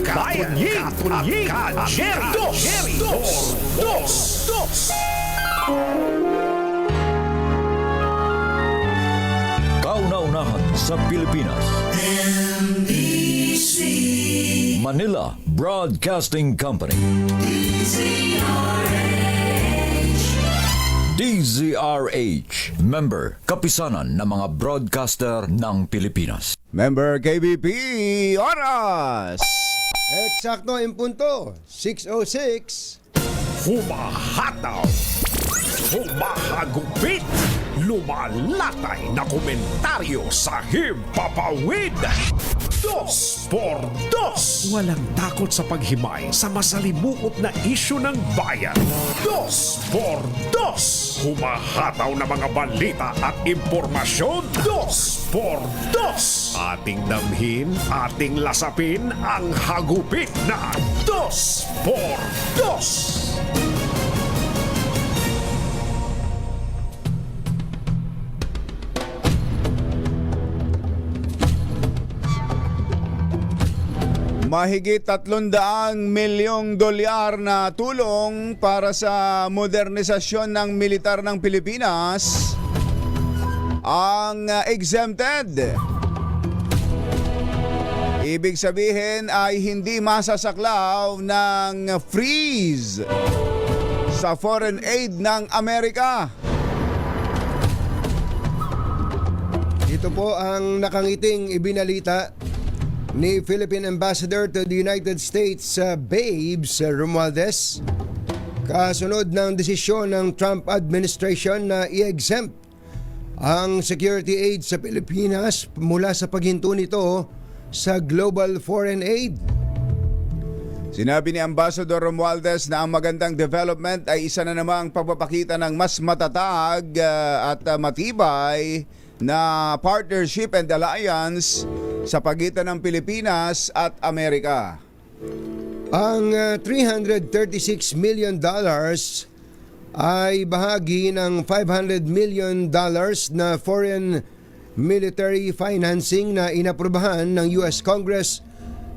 bayan, Katunying, Jerry Dos. Kauna-unahan sa Pilipinas. Manila Broadcasting Company. DZRH. Member, kapisanan ng mga broadcaster ng Pilipinas. Member KBP, oras! Eksakto in punto, 6:06. Humahataw, humahagupit, lumalatay na komentaryo sa himpapawid. 2 por 2. Walang takot sa paghimay sa masalimuot na isyu ng bayan. 2 por 2. Humahataw na mga balita at impormasyon. 2 por 2. Ating damhin, ating lasapin ang hagupit na 2 por 2. Mahigit 300 milyong dolyar na tulong para sa modernisasyon ng militar ng Pilipinas ang exempted. Ibig sabihin ay hindi masasaklaw ng freeze sa foreign aid ng Amerika. Ito po ang nakangiting ibinalita ni Philippine Ambassador to the United States, Babes Romualdez, kasunod ng desisyon ng Trump administration na i-exempt ang security aid sa Pilipinas mula sa paghinto nito sa global foreign aid. Sinabi ni Ambassador Romualdez na ang magandang development ay isa na namang pagpapakita ng mas matatag at matibay na partnership and alliance sa pagitan ng Pilipinas at Amerika. Ang $336 million ay bahagi ng $500 million na foreign military financing na inaprubahan ng US Congress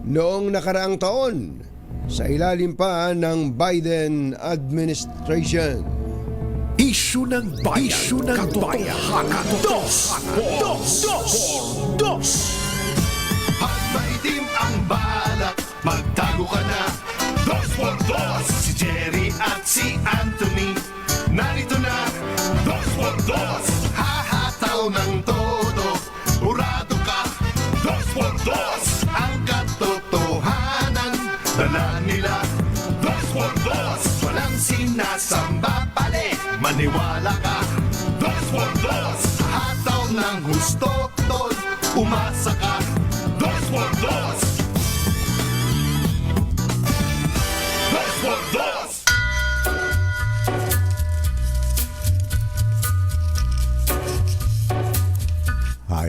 noong nakaraang taon sa ilalim pa ng Biden administration. Isyu ng bayan, katotohanan. 2 por 2. At maitim ang balak, magtago ka na. 2 por 2. Si Jerry at si Anthony, narito na. 2 por 2. Hahataw ng todo, urado ka. 2 por 2. Ang katotohanan, dala nila. 2 por 2. Walang sinasamba pali, maniwala ka. 2 por 2. Hataw ng husto, tol, umasa ka. 2 por 2. 2 por 2. Hi.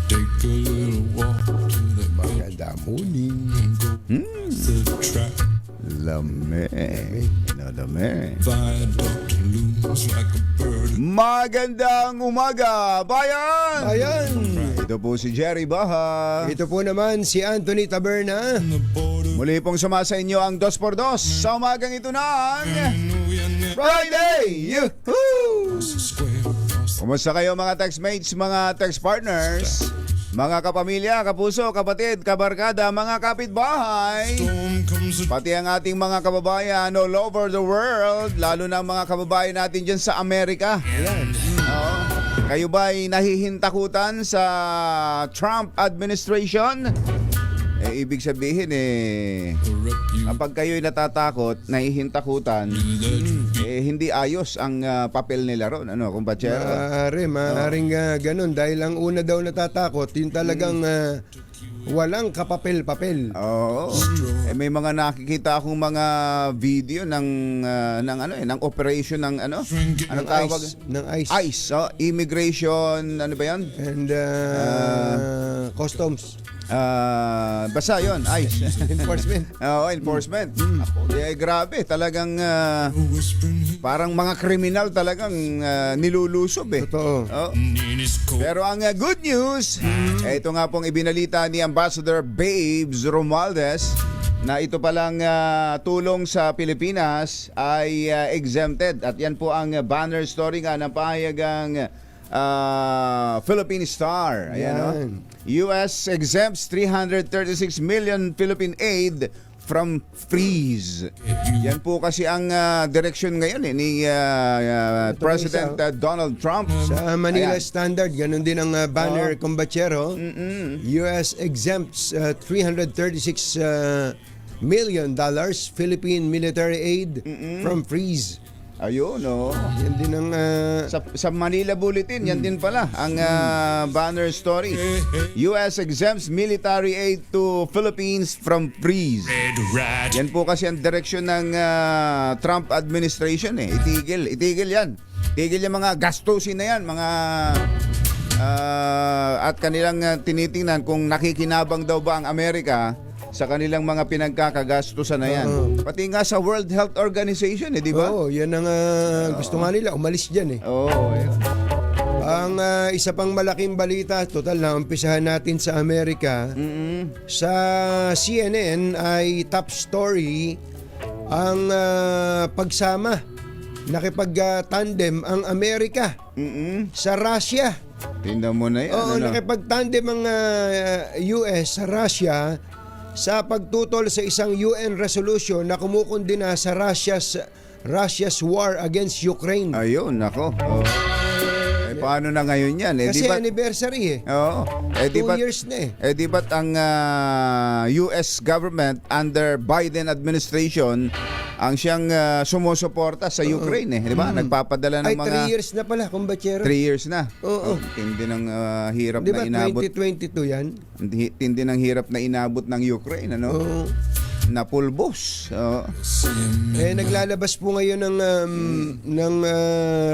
Take a little walk to the Maganda morning. the track. Lame. Viaduct looms like a bird. Magandang umaga, bayan! Ayan, Ito po si Jerry Baha. ito po naman si Anthony Taberna. The border Muli pong sumasa inyo ang 2x2 sa umagang ito ng Friday! Yoo-hoo! square across Kumusta kayo mga textmates, mga text partners, mga kapamilya, kapuso, kapatid, kabarkada, mga kapitbahay, storm comes a pati ang ating mga kababayan all over the world, lalo na ang mga kababayan natin dyan sa Amerika. Oo. Kayo ba ay nahihintakutan sa Trump administration? Ibig sabihin refuge. kapag kayo'y natatakot, nahihintakutan, hindi ayos ang papel nila ron. Ano, kumpachero? Maaaring ganun dahil ang una daw natatakot, yung talagang walang kapapel-papel. Oo. May mga nakikita akong mga video ng operation ng ano tawag? Ng ICE. ICE, immigration, ano ba 'yan? And customs. Basta yun, ICE. Enforcement. Oo, enforcement. Ako, grabe, talagang parang mga kriminal talagang nilulusob eh. Totoo. Oo. Pero ang good news, ito nga pong ibinalita ni Ambassador Babes Romualdez na ito palang tulong sa Pilipinas ay exempted. At yan po ang banner story nga ng pahayagang Philippine Star. Ayan, no? US exempts 336 million Philippine aid from freeze. Yan po kasi ang direksyon ngayon ni President Donald Trump. Sa Manila Ayan. Standard, ganun din ang banner Combachero. US exempts $336 million Philippine military aid from freeze. Ayun, no. Yan din ang Sa Manila Bulletin, yan din pala ang banner story. US exempts military aid to Philippines from freeze. Yan po kasi ang direksyon ng Trump administration eh. Itigil yan. Itigil yung mga gastusin na yan, mga at kanilang tinitingnan kung nakikinabang daw ba ang Amerika sa kanilang mga pinagkakagastusan na yan. Pati nga sa World Health Organization di ba? Oo, yan ang gusto nga nila, umalis dyan eh. Oo, ayun. Ang isa pang malaking balita, total na umpisahan natin sa Amerika. Sa CNN ay top story ang pagsama, nakipag-tandem ang Amerika sa Russia. Tingnan mo na yan. Oo, ano? nakipag-tandem ang US sa Russia sa pagtutol sa isang UN resolution na kumukundina sa Russia's war against Ukraine. Ayun, nako. Oh. Paano na ngayon yan? Kasi di ba't- anniversary eh. Oo. 2 years na eh. Di ba't ang US government under Biden administration ang siyang sumusuporta sa Ukraine eh. Di ba? Nagpapadala ng Ay, mga 3 years na pala, kumbachero. 3 years na. Oo. Tindi ng hirap Di na ba inabot. 2022 yan? Tindi ng hirap na inabot ng Ukraine, ano? Oo. Napulbos. Oo. Naglalabas po ngayon ng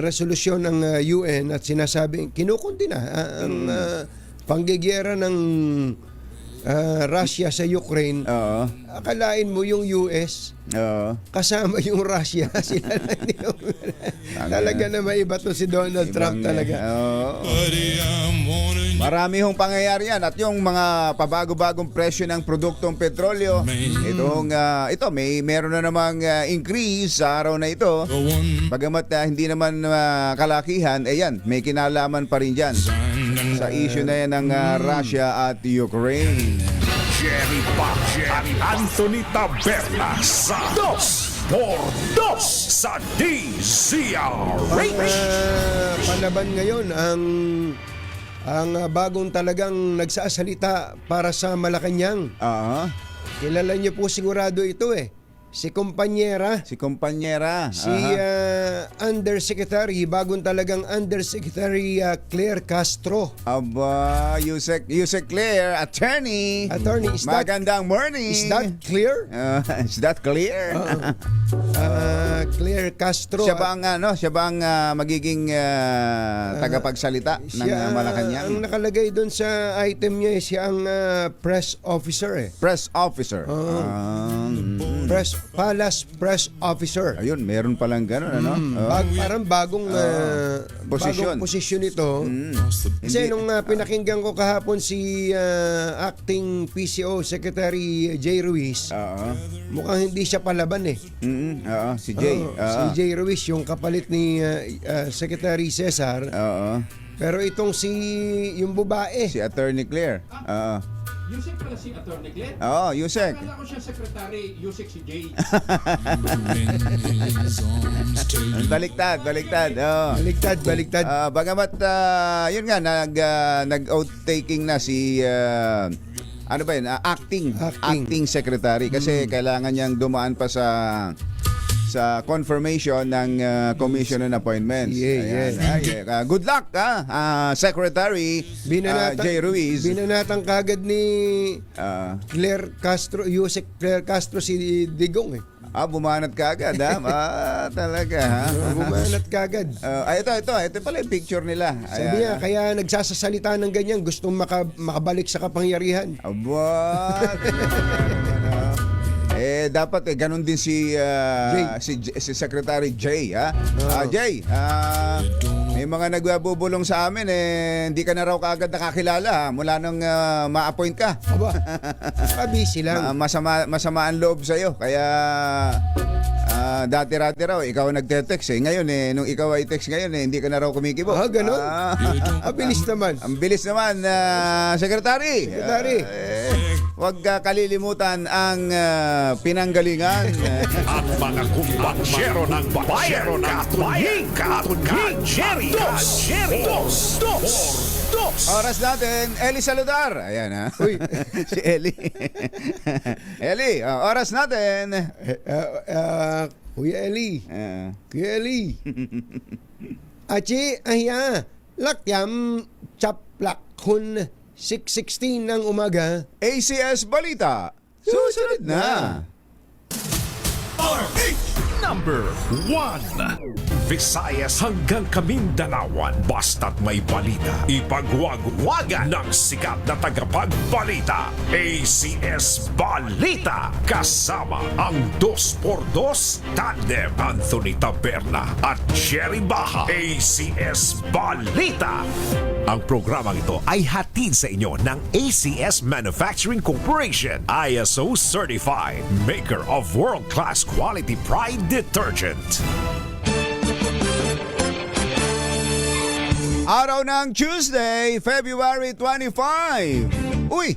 resolusyon ng UN at sinasabing kinukundina ang panggigera ng Russia sa Ukraine. Oo. Akalain mo yung US Oo. kasama yung Russia. Sila na talaga na maiba to si Donald Trump talaga. Oo. Buddy, I'm warning you. Marami hong pangyayari yan at yung mga pabago-bagong presyo ng produktong petrolyo, ito meron na namang increase sa araw na ito. The one Bagamat hindi naman kalakihan, yan, may kinalaman pa rin dyan sa issue na yan ng Russia at Ukraine. Jerry Pache at Anthony Taberna sa Dos por Dos sa DZRH. Palaban ngayon ang bagong talagang nagsasalita para sa Malacanang. Kilala niyo po sigurado ito eh. Si kumpanyera, Si kumpanyera. si Undersecretary, bagong talagang Undersecretary Claire Castro. Aba, Yusek Claire, attorney. Attorney, Magandang morning. is that clear? Is that clear? Claire Castro. Siya ba ang magiging tagapagsalita ng Siya, Malacanang? ang nakalagay doon sa item niya, siya ang press officer eh. Press officer. Palace press officer. Ayun, meron palang gano'n, ano? Parang bagong Posisyon. bagong posisyon ito. Kasi nung pinakinggan ko kahapon si acting PCO Secretary Jay Ruiz, mukhang hindi siya palaban eh. Si Jay. Si Jay Ruiz yung kapalit ni Secretary Cesar. Pero itong yung babae, Si Attorney Claire. Yusek pala si Atty. Glenn. Oo, Yusek. Akala ko siya secretary, Yusek si Jay. in his arms till you Baliktad. baliktad. Bagamat, yun nga, nag-outtaking na si, ano ba yun, acting secretary. Kasi kailangan niyang dumaan pa sa confirmation ng commission on appointments. Yeah. Good luck, Secretary Jay Ruiz. Binanatang kagad ni Claire Castro, Yusek Claire Castro si Digong eh. Bumanat ka agad, ha? Talaga, ha? Bumanat kagad. Ito pala yung picture nila. Sabi niya, kaya nagsasasalita ng ganyan, gustong makabalik sa kapangyarihan. Aba, dapat ganun din si Secretary Jay, ha? Jay, may mga nagbubulong sa amin, hindi ka na raw kaagad nakakilala, ha? Mula nung ma-appoint ka. Aba, busy lang. Masama ang loob sa'yo. Kaya dati-rati raw, ikaw nagte-text. Ngayon, nung ikaw ay text ngayon, hindi ka na raw kumikibo. Ganun? Bilis naman. Ang bilis naman, Secretary. Huwag kalilimutan ang pinanggalingan. At mga kumbatsero ng bayan Katunying Jerry Dos Oras natin, Eli Saludar. Ayan, ha? Uy. Si Eli. Eli, oras natin. Kuya Eli. Kuya Eli. Achi, ahya. Lakyam, chaplakhun, 6:16 ng umaga. ACS Balita. Susunod na. Number 1. Visayas hanggang Kamindanawan. Basta't may balita, ipagwagwagan ng sikat na tagapagbalita. ACS Balita. Kasama ang 2x2 Tandem Anthony Taberna at Jerry Baha. ACS Balita. Ang programang ito ay hatid sa inyo ng ACS Manufacturing Corporation, ISO Certified, maker of world-class quality Pride detergent. Araw ng Tuesday, February 25. Uy,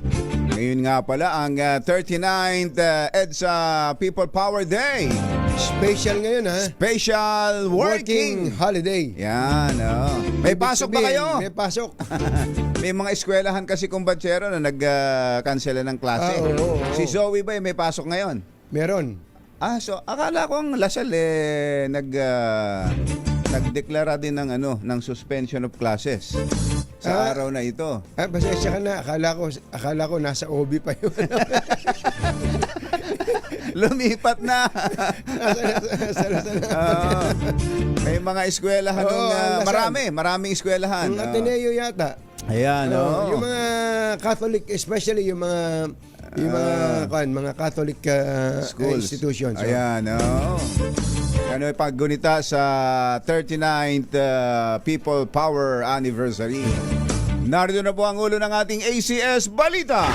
ngayon nga pala ang 39th EDSA People Power Day. Special ngayon, ha? Special working. holiday. Yan, May Ibig pasok ba sabihin, kayo? May pasok. May mga eskwelahan kasi kumbatsero na nag-cancel ng klase. Oo. Si Zoe ba may pasok ngayon? Meron. So akala ko ang Lasal nagdeklara din ng suspension of classes sa araw na ito. Pasensya ka na. Akala ko nasa OB pa yun. Lumipat na. May mga eskwelahan maraming eskwelahan. Ateneo yata. Ayan, Yung mga Catholic, especially yung mga Catholic institutions. Ayan, paggunita sa 39th People Power Anniversary. Narito na po ang ulo ng ating ACS Balita.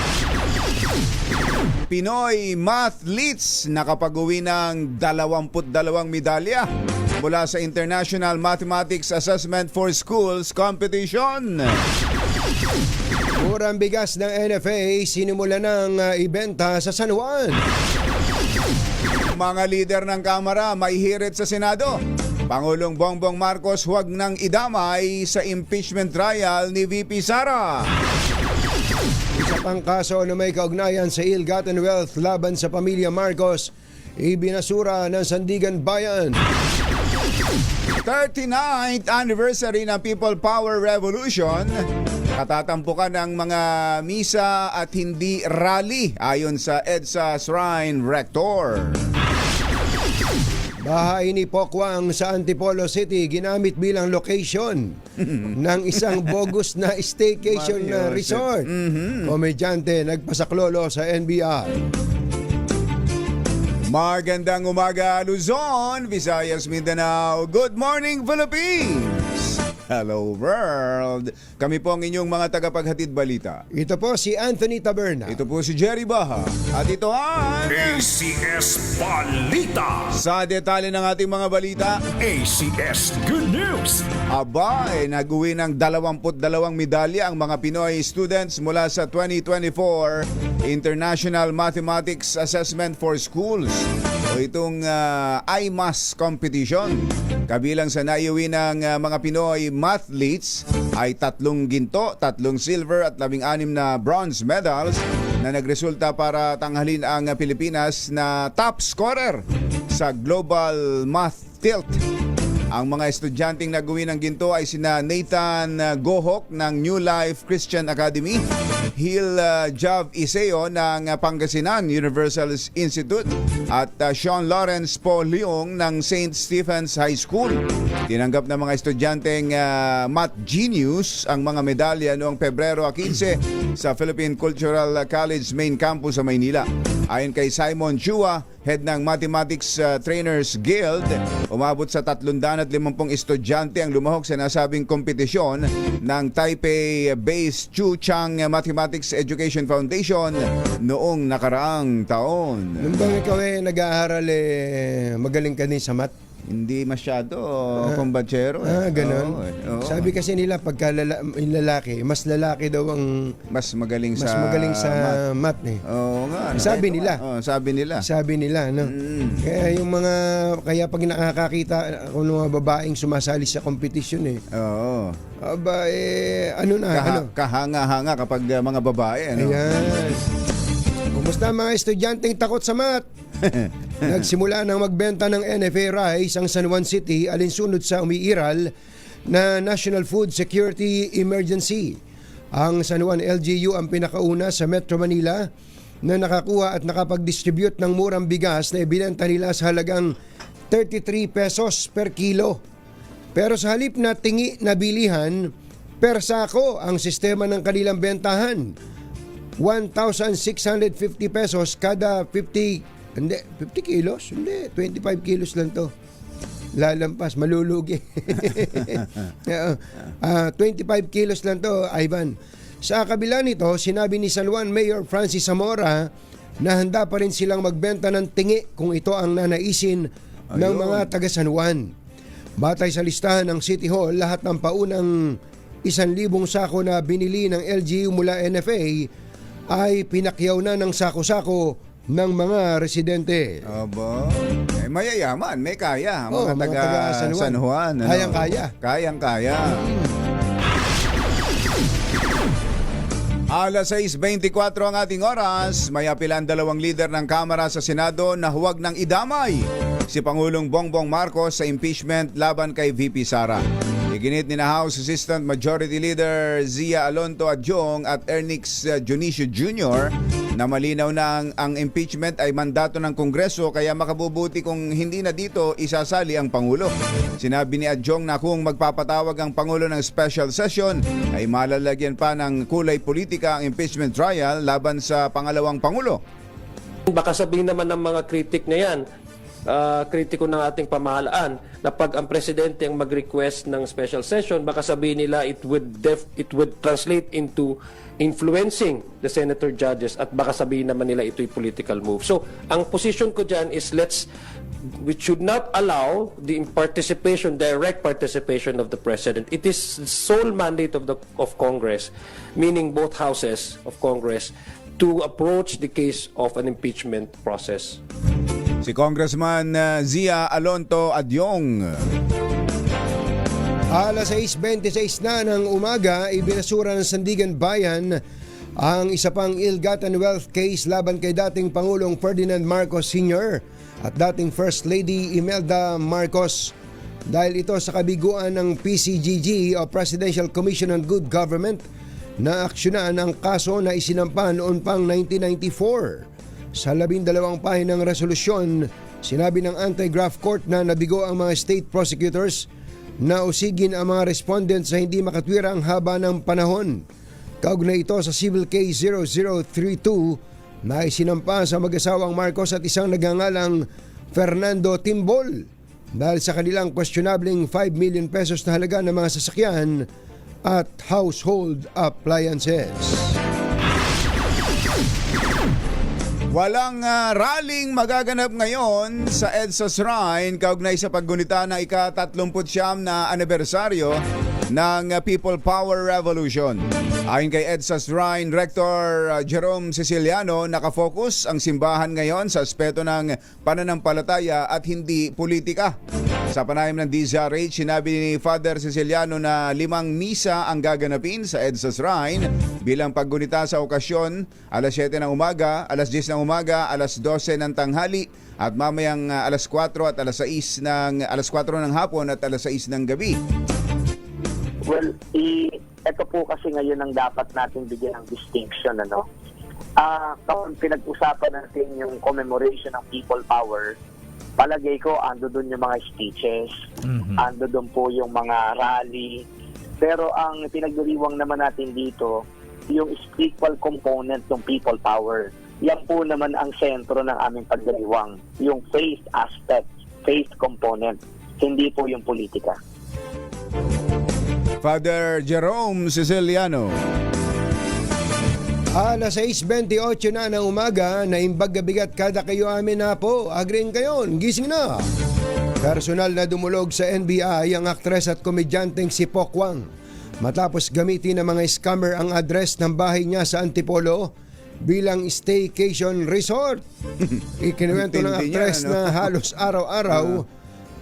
Pinoy Mathletes nakapag-uwi ng 22 medalya mula sa International Mathematics Assessment for Schools Competition. Murang bigas ng NFA sinimula ng ibenta sa San Juan. Mga lider ng Kamara may hirit sa Senado. Pangulong Bongbong Marcos huwag nang idamay sa impeachment trial ni VP Sara. Isa pang kaso na may kaugnayan sa ill-gotten wealth laban sa pamilya Marcos, ibinasura ng Sandigan Bayan. 39th anniversary ng People Power Revolution. Katatampukan ng mga misa at hindi rally ayon sa EDSA Shrine Rector. Bahay ni Pokwang sa Antipolo City ginamit bilang location ng isang bogus na staycation resort. Komedyante nagpasaklolo sa NBI. Magandang umaga Luzon, Visayas, Mindanao. Good morning Philippines. Hello world. Kami po ang inyong mga tagapaghatid balita. Ito po si Anthony Taberna. Ito po si Jerry Baha. At ito ang ACS Balita. sa detalye ng ating mga balita. ACS Good News. Nag-uwi ng 22 medalya ang mga Pinoy students mula sa 2024 International Mathematics Assessment for Schools o itong IMAS competition. Kabilang sa naiuwi ng mga Pinoy mathletes ay 3 ginto, 3 silver at 16 na bronze medals na nagresulta para tanghalin ang Pilipinas na top scorer sa Global Math Tilt. Ang mga estudyanteng nag-uwi ng ginto ay sina Nathan Gohok ng New Life Christian Academy, Hil Jav Iseo ng Pangasinan Universal Institute at Sean Lawrence Po Leong ng St. Stephen's High School. Tinanggap ng mga estudyanteng Math Genius ang mga medalya noong Pebrero 15 sa Philippine Cultural College Main Campus sa Maynila. Ayon kay Simon Chua, head ng Mathematics Trainers Guild, umabot sa 350 estudyante ang lumahok sa nasabing kompetisyon ng Taipei-based Chu Chang Mathematics Education Foundation noong nakaraang taon. Nung bang ikaw nag-aaral magaling ka din sa math? Hindi masyado, kumbatsero. Ganun. Oo. Sabi kasi nila pagka yung lalaki, mas lalaki daw ang mas magaling mas sa magaling sa math eh. Oo nga. Sabi nila. Sabi nila. Sabi nila, no? Kaya yung kaya pag nakakakita ako ng mga babaeng sumasali sa competition Oo. aba ano? Kahanga-hanga kapag mga babae, ano? Ayan. Kumusta mga estudyanteng takot sa math? Nagsimula nang magbenta ng NFA rice ang San Juan City alinsunod sa umiiral na National Food Security Emergency. Ang San Juan LGU ang pinakauna sa Metro Manila na nakakuha at nakapag-distribute ng murang bigas na ibinenta nila sa halagang 33 pesos per kilo. Pero sa halip na tingi na bilihan, per sako ang sistema ng kanilang bentahan. 1,650 pesos kada 50 kilos? Hindi, 25 kilos lang to. Lalampas, malulugi. 25 kilos lang to, Ivan. Sa kabila nito, sinabi ni San Juan Mayor Francis Zamora na handa pa rin silang magbenta ng tingi kung ito ang nanaisin ng mga taga San Juan. Batay sa listahan ng City Hall, lahat ng paunang 1,000 sako na binili ng LGU mula NFA ay pinakyaw na ng sako-sako ng mga residente. Aba, mayayaman, may kaya. Mga Mga taga taga San Juan. Ano? Kayang-kaya. Kayang-kaya. Alas 6:24 ang ating oras. May apilan 2 lider ng Kamara sa Senado na huwag nang idamay si Pangulong Bongbong Marcos sa impeachment laban kay VP Sara. Iginit ni na House Assistant Majority Leader Zia Alonto Adjong at Ernix Junicio Jr. na malinaw na ang impeachment ay mandato ng Kongreso kaya makabubuti kung hindi na dito isasali ang Pangulo. Sinabi ni Adjong na kung magpapatawag ang Pangulo ng special session ay malalagyan pa ng kulay politika ang impeachment trial laban sa pangalawang Pangulo. Baka sabihin naman ng mga kritik na yan, kritiko ng ating pamahalaan, na pag ang presidente ang mag-request ng special session, baka sabihin nila it would translate into influencing the senator judges at baka sabihin naman nila ito'y political move. So, ang position ko dyan is we should not allow the direct participation of the president. It is the sole mandate of Congress, meaning both houses of Congress, to approach the case of an impeachment process. Si Congressman Zia Alonto Adyong. Alas 6:26 na ng umaga, ibinasura ng Sandigan Bayan ang isa pang ill-gotten wealth case laban kay dating Pangulong Ferdinand Marcos Sr. at dating First Lady Imelda Marcos. Dahil ito sa kabiguan ng PCGG o Presidential Commission on Good Government na aksyonan ang kaso na isinampa noon pang 1994. Sa 12 pahinang resolusyon, sinabi ng Anti-Graft Court na nabigo ang mga state prosecutors na usigin ang mga respondents sa hindi makatwirang haba ng panahon. Kaugnay ito sa Civil Case 0032 na isinampa sa mag-asawang Marcos at isang nagngangalang Fernando Timbol dahil sa kanilang questionabling 5 million pesos na halaga ng mga sasakyan at household appliances. Walang rallying magaganap ngayon sa EDSA Shrine kaugnay sa paggunita ng ika-39 na anibersaryo ng People Power Revolution. Ayon kay EDSA Shrine Rector Jerome Siciliano, nakafocus ang simbahan ngayon sa aspeto ng pananampalataya at hindi politika. Sa panayam ng DZRH, sinabi ni Father Siciliano na 5 misa ang gaganapin sa EDSA Shrine bilang paggunita sa okasyon, alas 7 ng umaga, alas 10 ng umaga, alas 12 ng tanghali at mamayang alas 4 at alas 4 ng hapon at alas 6 ng gabi. Well, ito po kasi ngayon ang dapat natin bigyan ng distinction, ano? Kapag pinag-usapan natin yung commemoration ng people power, palagay ko ando doon yung mga speeches, ando doon po yung mga rally. Pero ang pinagdiriwang naman natin dito, yung spiritual component ng people power. Yan po naman ang sentro ng aming pagdiriwang, yung faith aspect, faith component, hindi po yung politika. Father Jerome Siciliano. Alas 6:28 na ng umaga, naimbag bigat kada kayo amin na po. Agring kayo, gising na. Personal na dumulog sa NBI ang aktres at komedyanteng si Pokwang matapos gamitin ng mga scammer ang address ng bahay niya sa Antipolo bilang staycation resort. Ikinuwento ng Tindi aktres niya, no? na halos araw-araw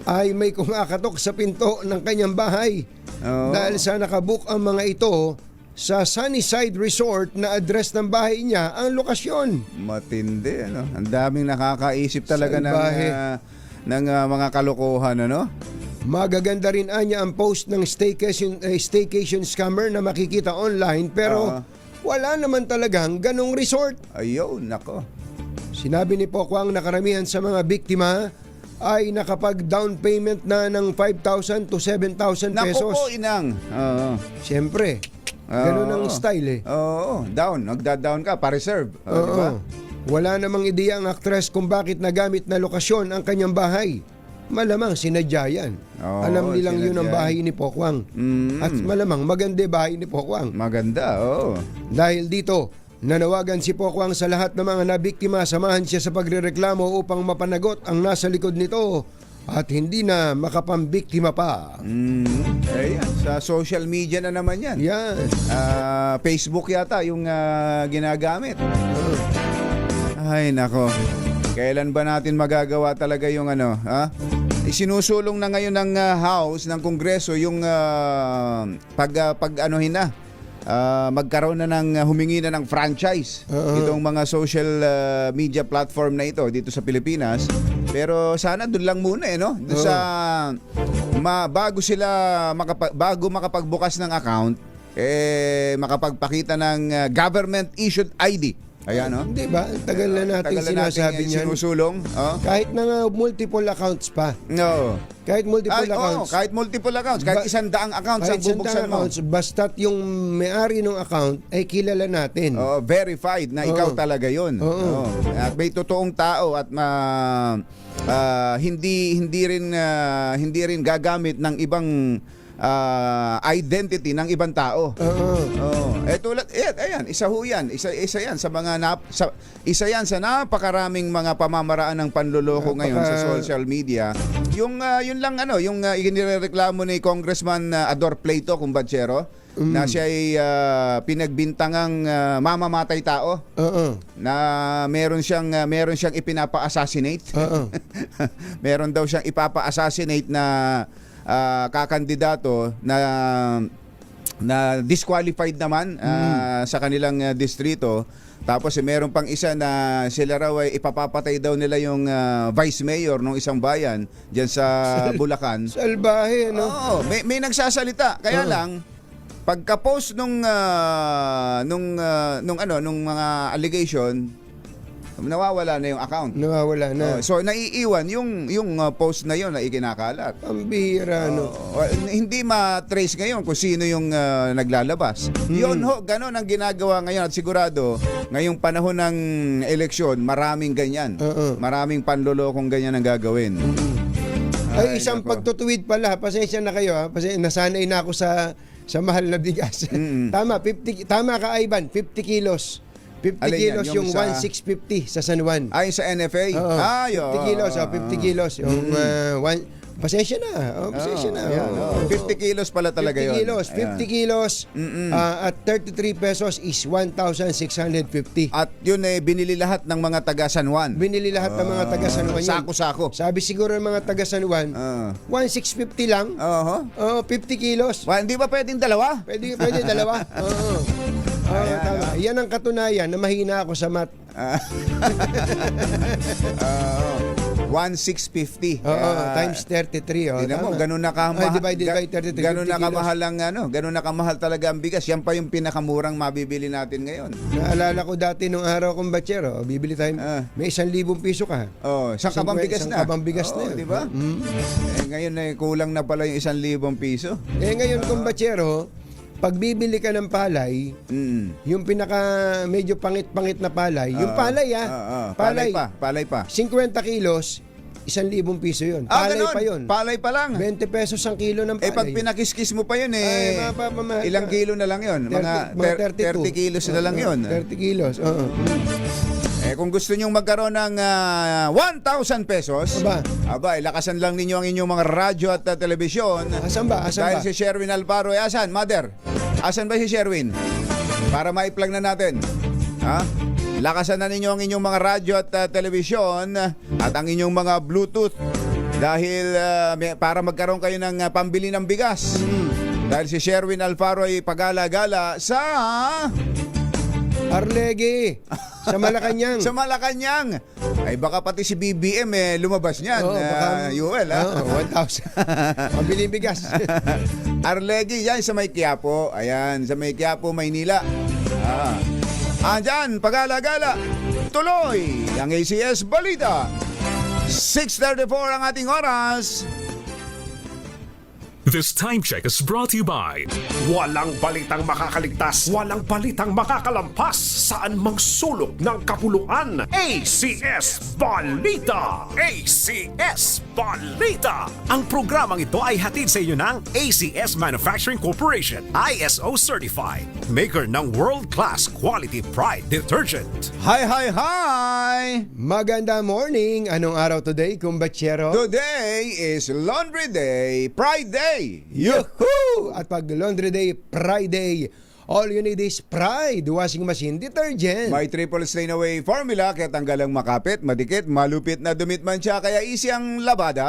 ay may kumakatok sa pinto ng kanyang bahay dahil sa nakabook ang mga ito sa Sunnyside Resort na address ng bahay niya ang lokasyon. Matindi, ano? Ang daming nakakaisip talaga Salbahe. ng mga kalokohan, ano? Magaganda rin anya ang post ng staycation scammer na makikita online pero wala naman talagang ganong resort. Ayun, nako. Sinabi ni Pokwang na karamihan sa mga biktima ay nakapag-down payment na ng 5,000 to 7,000 Nako pesos. po, inang. Oo. Siyempre, ganun ang style eh. Oo, down. Nagda-down ka, pa-reserve. Oo. Di ba? Wala namang ideya ang aktres kung bakit nagamit na lokasyon ang kanyang bahay. Malamang sinadya yan. Oo, Alam nilang yun ang sinadya. bahay ni Pokwang. At malamang maganda bahay ni Pokwang. Maganda, oo. Dahil dito, nanawagan si Pokwang sa lahat ng mga nabiktima, samahan siya sa pagrereklamo upang mapanagot ang nasa likod nito at hindi na makapambiktima pa. Ayan, sa social media na naman yan. Yan. Facebook yata yung ginagamit. Ay, nako. Kailan ba natin magagawa talaga yung ano, ha? Isinusulong na ngayon ng House, ng Kongreso, yung pag-anuhin na. Magkaroon na ng humingi na ng franchise itong mga social media platform na ito dito sa Pilipinas. Pero sana doon lang muna no. Doon sa bago sila bago makapagbukas ng account makapagpakita ng government issued ID. Ayan, no? Hindi ba? Tagal na natin sinasabi niyan. Sinusulong. Kahit na nga multiple accounts pa. No. Kahit multiple accounts. Kahit multiple accounts. Kahit 100 accounts ang Kahit bubuksan mo. accounts, basta't yung may-ari ng account ay kilala natin. Verified na ikaw talaga yun. At may totoong tao at hindi rin gagamit ng ibang identity ng ibang tao. Ayan, isa yan sa mga isa yan sa napakaraming mga pamamaraan ng panloloko ngayon sa social media. Yung yun lang yung inireklamo ni Congressman Ador Plato Cumbanchero na siya ay pinagbintangang mamamatay tao. Na meron siyang ipinapa-assassinate. Meron daw siyang ipapa-assassinate na kakandidato na disqualified naman sa kanilang distrito. Tapos meron pang isa na sila raw ay ipapapatay daw nila yung vice mayor ng isang bayan diyan sa Bulacan. Salbahe, no? Oo, may nagsasalita. Kaya lang pagka-post nung mga allegation, nawawala na yung account. Nawawala na. So naiiwan yung post na yon na ikinakalat. Pambihira, no? Hindi ma-trace ngayon kung sino yung naglalabas. Yun ganon ang ginagawa ngayon at sigurado ngayong panahon ng eleksyon, maraming ganyan. Maraming panlolokong ganyan ang gagawin. Ay, isang pagtutuwid pala. Pasensya na kayo, ha? Nasanay na ako sa mahal na bigas. Tama ka, Ivan, 50 kilos. 50 kilos yung 1,650 sa San Juan. Ay, sa NFA? 50 kilos, 50 kilos. Yung pasensya na. Pasensya na. 50 kilos pala talaga 50 yun. kilos. 50 kilos at 33 pesos is 1,650. At yun binili lahat ng mga taga San Juan. Binili lahat ng mga taga San Juan yun. Sako-sako. Sabi siguro ng mga taga San Juan, 1,650 lang. 50 kilos. Hindi ba pwedeng dalawa? Pwede dalawa. Tama. Yan ang katunayan na mahina ako sa math. 1,650. Oo, times 33. Oh, Tingnan mo, tama. ganun na kamahal. Divided by 33. Ganun na 50 kilos. kamahal ang ganun na kamahal talaga ang bigas. Yan pa yung pinakamurang mabibili natin ngayon. Naalala ko dati nung araw kong batsero, bibili tayo, may 1,000 piso ka. Oh, isang kabang bigas na. Isang kabang bigas na yun. Di ba? Ngayon kulang na pala yung 1,000 piso. Ngayon kong batsero, pag bibili ka ng palay, yung pinaka medyo pangit-pangit na palay, yung palay Palay pa. 50 kilos, 1,000 piso yun. Palay ganun. pa yun. Palay pa lang. 20 pesos ang kilo ng palay. Pag pinakiskis mo pa yun ilang kilo na lang yun? 30 30 kilos na lang yun. 30 kilos, oo. Kung gusto nyong magkaroon ng 1,000 pesos, lakasan lang ninyo ang inyong mga radyo at telebisyon. Asan ba? Dahil si Sherwin Alfaro, asan? Mother, asan ba si Sherwin? Para ma-plug na natin. Ha? Lakasan na ninyo ang inyong mga radyo at telebisyon at ang inyong mga Bluetooth dahil para magkaroon kayo ng pambili ng bigas. Dahil si Sherwin Alfaro ay pagala-gala sa Arlegi, sa Malacanang. sa Malacanang. Ay baka pati si BBM lumabas niyan. Yuel, 1,000. Pambili bigas. Arlegi, yan sa may Quiapo. Ayan, sa may Quiapo, Maynila. Andyan, pagala-gala. Tuloy ang ACS Balita. 6:34 ang ating oras. This time check is brought to you by walang balitang makakaligtas, walang balitang makakalampas, saan mang sulok ng kapuluan. ACS Balita! ACS Balita! Ang programang ito ay hatid sa inyo ng ACS Manufacturing Corporation, ISO Certified, maker ng world-class quality Pride Detergent. Hi! Maganda morning. Anong araw today, kumbatsero? Today is Laundry Day, Pride Day. Yuhuu! At pag Laundry Day, Friday, all you need is Pride washing machine detergent. May triple stain away formula kaya tanggal ang makapit, madikit, malupit na dumit man siya kaya easy ang labada.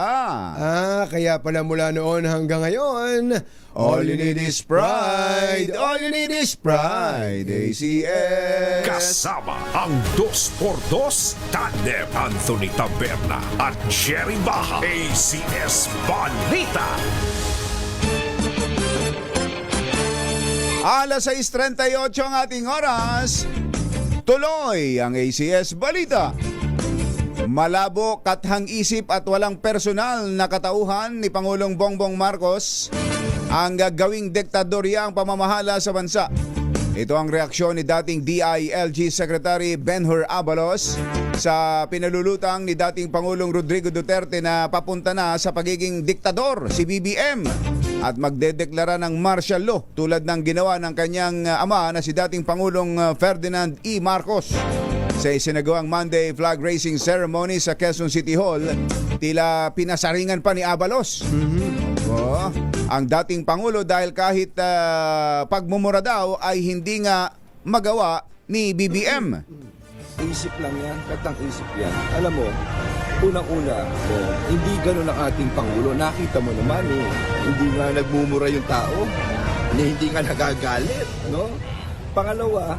Kaya pala mula noon hanggang ngayon, all you need is Pride. All you need is Pride. ACS. Kasama ang 2x2 Tandem Anthony Taberna at Jerry Baja. ACS Balita. Alas 6:38 ang ating oras. Tuloy ang ACS Balita. Malabo, kathang isip at walang personal na katauhan ni Pangulong Bongbong Marcos ang gagawing diktadorya ang pamamahala sa bansa. Ito ang reaksyon ni dating DILG Secretary Benhur Abalos sa pinalulutang ni dating Pangulong Rodrigo Duterte na papunta na sa pagiging diktador si BBM at magdedeklara ng martial law tulad ng ginawa ng kanyang ama na si dating Pangulong Ferdinand E. Marcos. Sa isinagawang Monday flag raising ceremony sa Quezon City Hall, tila pinasaringan pa ni Abalos. Ang dating Pangulo dahil kahit pagmumura daw ay hindi nga magawa ni BBM. Isip lang yan, katang isip yan. Alam mo, unang-una, hindi ganun ang ating Pangulo. Nakita mo naman hindi nga nagmumura yung tao, hindi nga nagagalit, no? Pangalawa,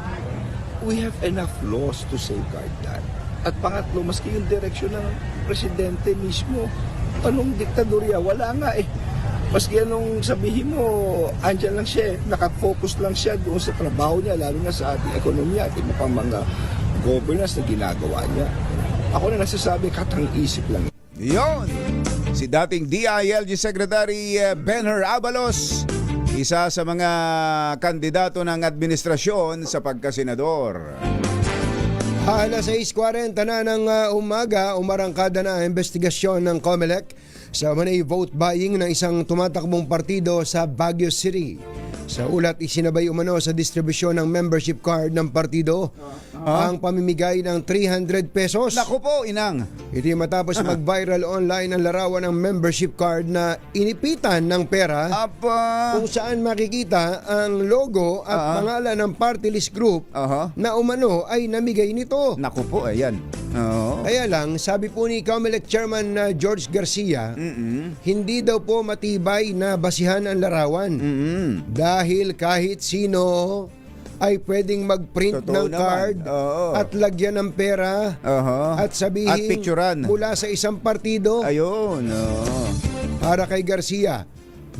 we have enough laws to safeguard that. At pangatlo, maski yung direksyon ng presidente mismo, anong diktadorya? Wala nga Maski anong sabihin mo, andyan lang siya, nakafocus lang siya doon sa trabaho niya, lalo na sa ating ekonomiya at iba pang mga governance na ginagawa niya. Ako na nagsasabi, katang isip lang. Yon, si dating DILG Secretary Benhur Abalos, isa sa mga kandidato ng administrasyon sa pagkasenador. Alas 6:40 na ng umaga, umarangkada na ang investigasyon ng COMELEC sa money vote buying ng isang tumatakbong partido sa Baguio City. Sa ulat, isinabay umano sa distribusyon ng membership card ng partido ang pamimigay ng 300 pesos. Naku po, inang. Ito matapos mag-viral online ang larawan ng membership card na inipitan ng pera kung saan makikita ang logo at pangalan ng party list group na umano ay namigay nito. Naku po, ayan. Kaya lang, sabi po ni COMELEC Chairman George Garcia, hindi daw po matibay na basihan ang larawan. Dahil kahit sino ay pwedeng mag-print Totoo ng naman. card Oo. at lagyan ng pera Oho. at sabihin At picturean. mula sa isang partido. Ayun. Oo. Para kay Garcia,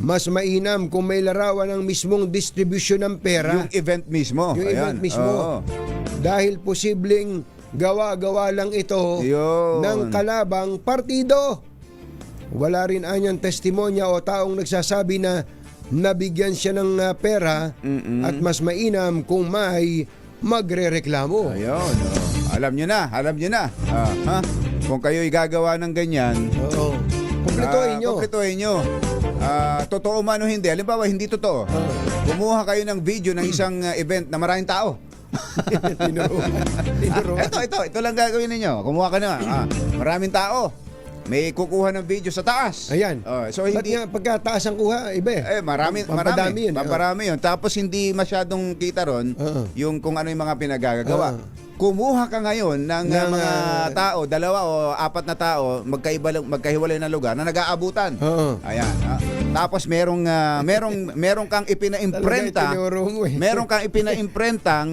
mas mainam kung may larawan ng mismong distribution ng pera. Yung event mismo. Yung Ayan. event mismo. Oo. Dahil posibleng gawa-gawa lang ito Yun. ng kalabang partido. Wala rin anyang testimonya o taong nagsasabi na nabigyan siya ng pera at mas mainam kung may magrereklamo. Ayun. Oh. Alam nyo na. Ha? Kung kayo'y gagawa ng ganyan, Oo. Kumpletuhin nyo. kumpletuhin nyo. Totoo man o hindi. Halimbawa, hindi totoo. Kumuha kayo ng video ng isang event na maraming tao. Tinuruan. Ito lang gagawin ninyo. Kumuha ka na. Maraming tao. May kukuha ng video sa taas. Ayan. So Ba't hindi nga pagkataas ang kuha, iba eh. marami. Pampadami yun. Paparami yun. Tapos hindi masyadong kita ron yung kung ano yung mga pinagagawa. Kumuha ka ngayon ng mga tao, 2 o 4 na tao, magkahiwalay na lugar na nag-aabutan. Ayan. Tapos merong kang ipina-imprenta. Talaga itinuro mo eh. Meron kang ipina-imprentang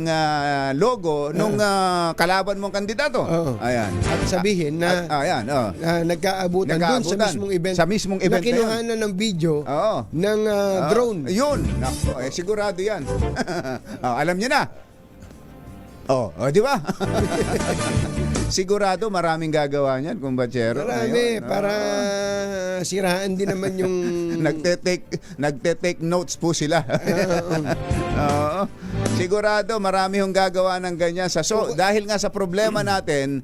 logo nung kalaban mong kandidato. Ayan. At sabihin na Ayan. nagkaabutan dun sa mismong event. Sa mismong event na kinuhanan ng video Oo. ng drone. Yun. Nako, sigurado yan. Alam niyo na. Di ba? Sigurado maraming gagawa niyan, kumbachero. Marami, Ayun, para siraan din naman yung... Nagte-take notes po sila. Oo. Sigurado marami hong gagawa ng ganyan. Dahil nga sa problema natin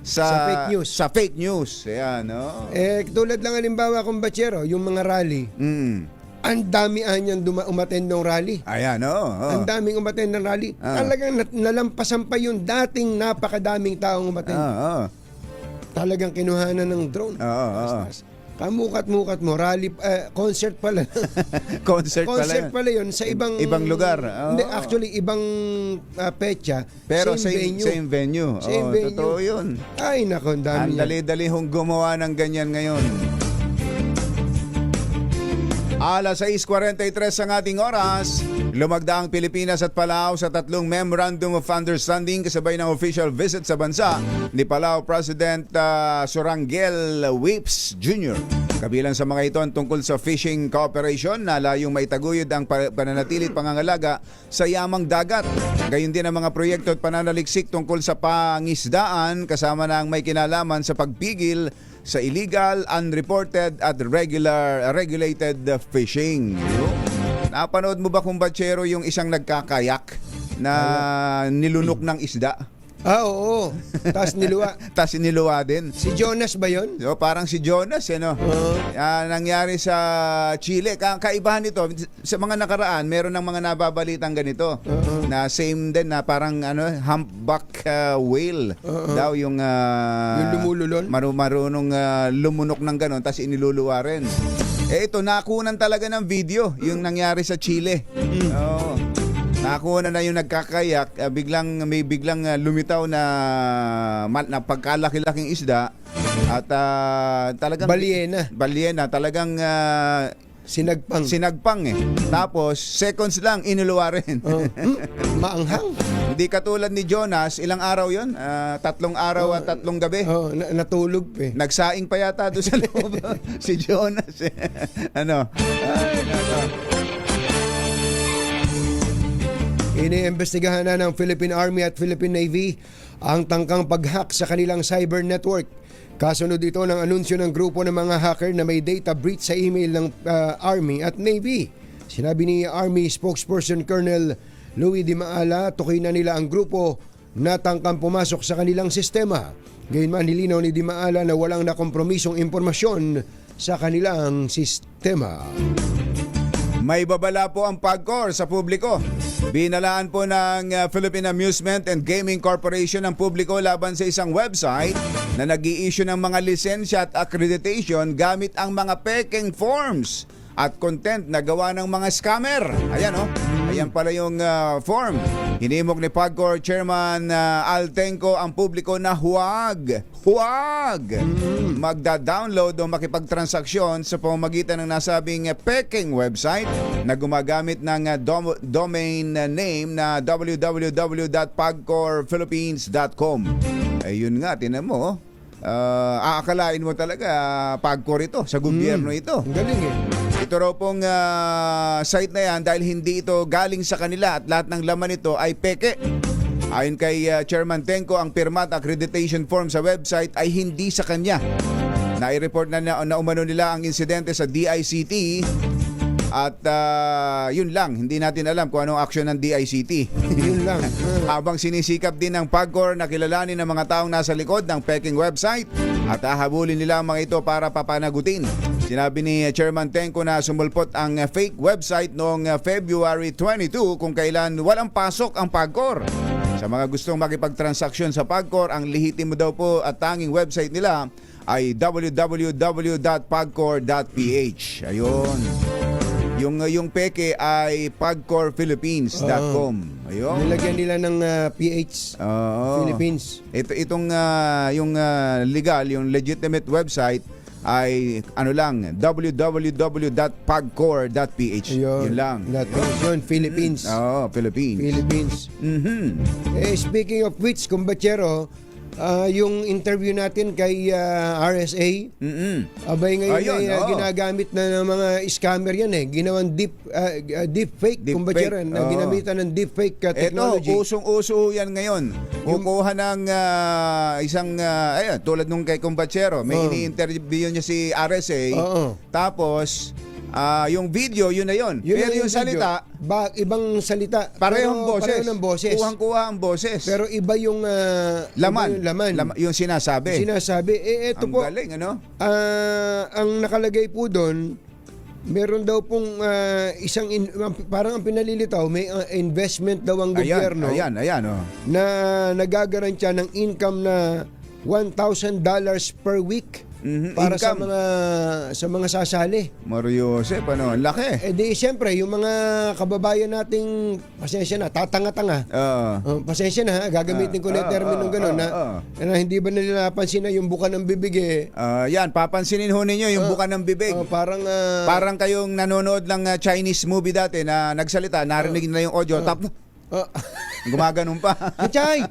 sa fake news. Sa fake news. Ayan, no? tulad lang halimbawa kung bachero, yung mga rally, ang dami anyang umattend ng rally. Ayan, Ang daming umattend ng rally. Talagang nalampasan pa yung dating napakadaming taong umattend. Talagang kinuhanan ng drone. Kamukat-mukat mo, rally, concert pala. Concert pala yun sa ibang lugar. Hindi, actually, ibang petsa. Pero same venue. Same venue. Totoo yun. Ay, nako, ang dami Ang dali-dali hong gumawa ng ganyan ngayon. Alas 6:43 ang ating oras. Lumagda ang Pilipinas at Palau sa 3 Memorandum of Understanding kasabay ng official visit sa bansa ni Palau President Surangel Whips Jr. Kabilang sa mga ito ang tungkol sa fishing cooperation na layong maitaguyod ang pananatilit pangangalaga sa yamang dagat. Gayon din ang mga proyekto at pananaliksik tungkol sa pangisdaan kasama na ang may kinalaman sa pagpigil sa illegal, unreported at regulated fishing. Napanood mo ba, kumbachero, yung isang nagkakayak na nilunok ng isda? Oo. Tapos niluwa. Tapos niluwa din. Si Jonas ba yun? So, parang si Jonas, nangyari sa Chile. Kaibahan nito, sa mga nakaraan, meron ng mga nababalitang ganito. Na same din, na parang humpback whale. Daw yung lumululon? Marunong lumunok ng ganon, tapos iniluluwa rin. Ito, nakunan talaga ng video, yung nangyari sa Chile. Oo. Nakuha na yung nagkakayak, may biglang lumitaw na pagkalaki-laking isda at talagang balyena talagang sinagpang Tapos seconds lang inuluwa rin. Maanghang. Hindi katulad ni Jonas, ilang araw 'yon? 3 araw at 3 gabi. Natulog pa. Nagsaing pa yata doon sa loob si Jonas. Iniimbestigahan na ng Philippine Army at Philippine Navy ang tangkang pag-hack sa kanilang cyber network. Kasunod ito ng anunsyo ng grupo ng mga hacker na may data breach sa email ng Army at Navy. Sinabi ni Army spokesperson Colonel Louis Di Maala, tukoy na nila ang grupo na tangkang pumasok sa kanilang sistema. Gayunman, nilinaw ni Di Maala na walang nakompromisong impormasyon sa kanilang sistema. May babala po ang PAGCOR sa publiko. Binalaan po ng Philippine Amusement and Gaming Corporation ang publiko laban sa isang website na nag-i-issue ng mga lisensya at accreditation gamit ang mga peking forms at content na gawa ng mga scammer. Ayan Ayan pala yung form. Hinimok ni PAGCOR Chairman Altenco ang publiko na huwag magda-download o makipagtransaksyon sa pamamagitan ng nasabing peking website na gumagamit ng domain name na www.pagcorphilippines.com. Ayun nga, tinan mo. Aakalain mo talaga PAGCOR ito, sa gobyerno ito. Ang galing eh. Ito raw pong site na yan dahil hindi ito galing sa kanila at lahat ng laman nito ay peke. Ayon kay Chairman Tenco, ang pirma at accreditation form sa website ay hindi sa kanya. Nai-report na umano nila ang insidente sa DICT at yun lang, hindi natin alam kung anong aksyon ng DICT. Yun lang. Habang sinisikap din ng PAGCOR na kilalanin ng mga taong nasa likod ng peking website at hahabulin nila ang mga ito para papanagutin. Sinabi ni Chairman Tenco na sumulpot ang fake website noong February 22 kung kailan walang pasok ang PAGCOR. Sa mga gustong makipagtransaksyon sa PAGCOR, ang lehitimo daw po at tanging website nila ay www.pagcor.ph. Ayun. Yung peke ay pagcorphilippines.com. Ayun. Nilagyan nila ng PH Philippines. Itong yung legal, yung legitimate website ay www.pagcor.ph. Yun lang. Yun, Philippines. Philippines. Speaking of which, Kumbachero, yung interview natin kay RSA, abay ngayon ginagamit na ng mga scammer yan eh. Ginawang deep fake, Kumbachero, na ginamitan ng deep fake technology. Ito, usong-uso yan ngayon. Kukuha ng isang, tulad nung kay Kumbachero, may ini-interview niya si RSA, tapos yung video, yun na yun. Pero yung salita, ibang salita. Parehong boses. Pareho ng boses. Kuhang-kuha ang boses. Pero iba yung laman. Yung sinasabi. Ito ang po. Galing, ano? Ang nakalagay po doon, meron daw pong parang ang pinalilitaw, may investment daw ang gobyerno. Ayan. Na nagagarantya ng income na $1,000 per week. Para income. sa mga sasali. Mario Josep, ang laki. Di siyempre, yung mga kababayan nating, pasensya na, tatanga-tanga. Pasensya na, gagamitin ko na yung terminong gano'n na hindi ba nila napansin na yung buka ng bibig eh. Yan, papansinin ho ninyo yung buka ng bibig. Parang kayong nanonood ng Chinese movie dati na nagsalita, narinig na yung audio, gumaganon pa. Chay!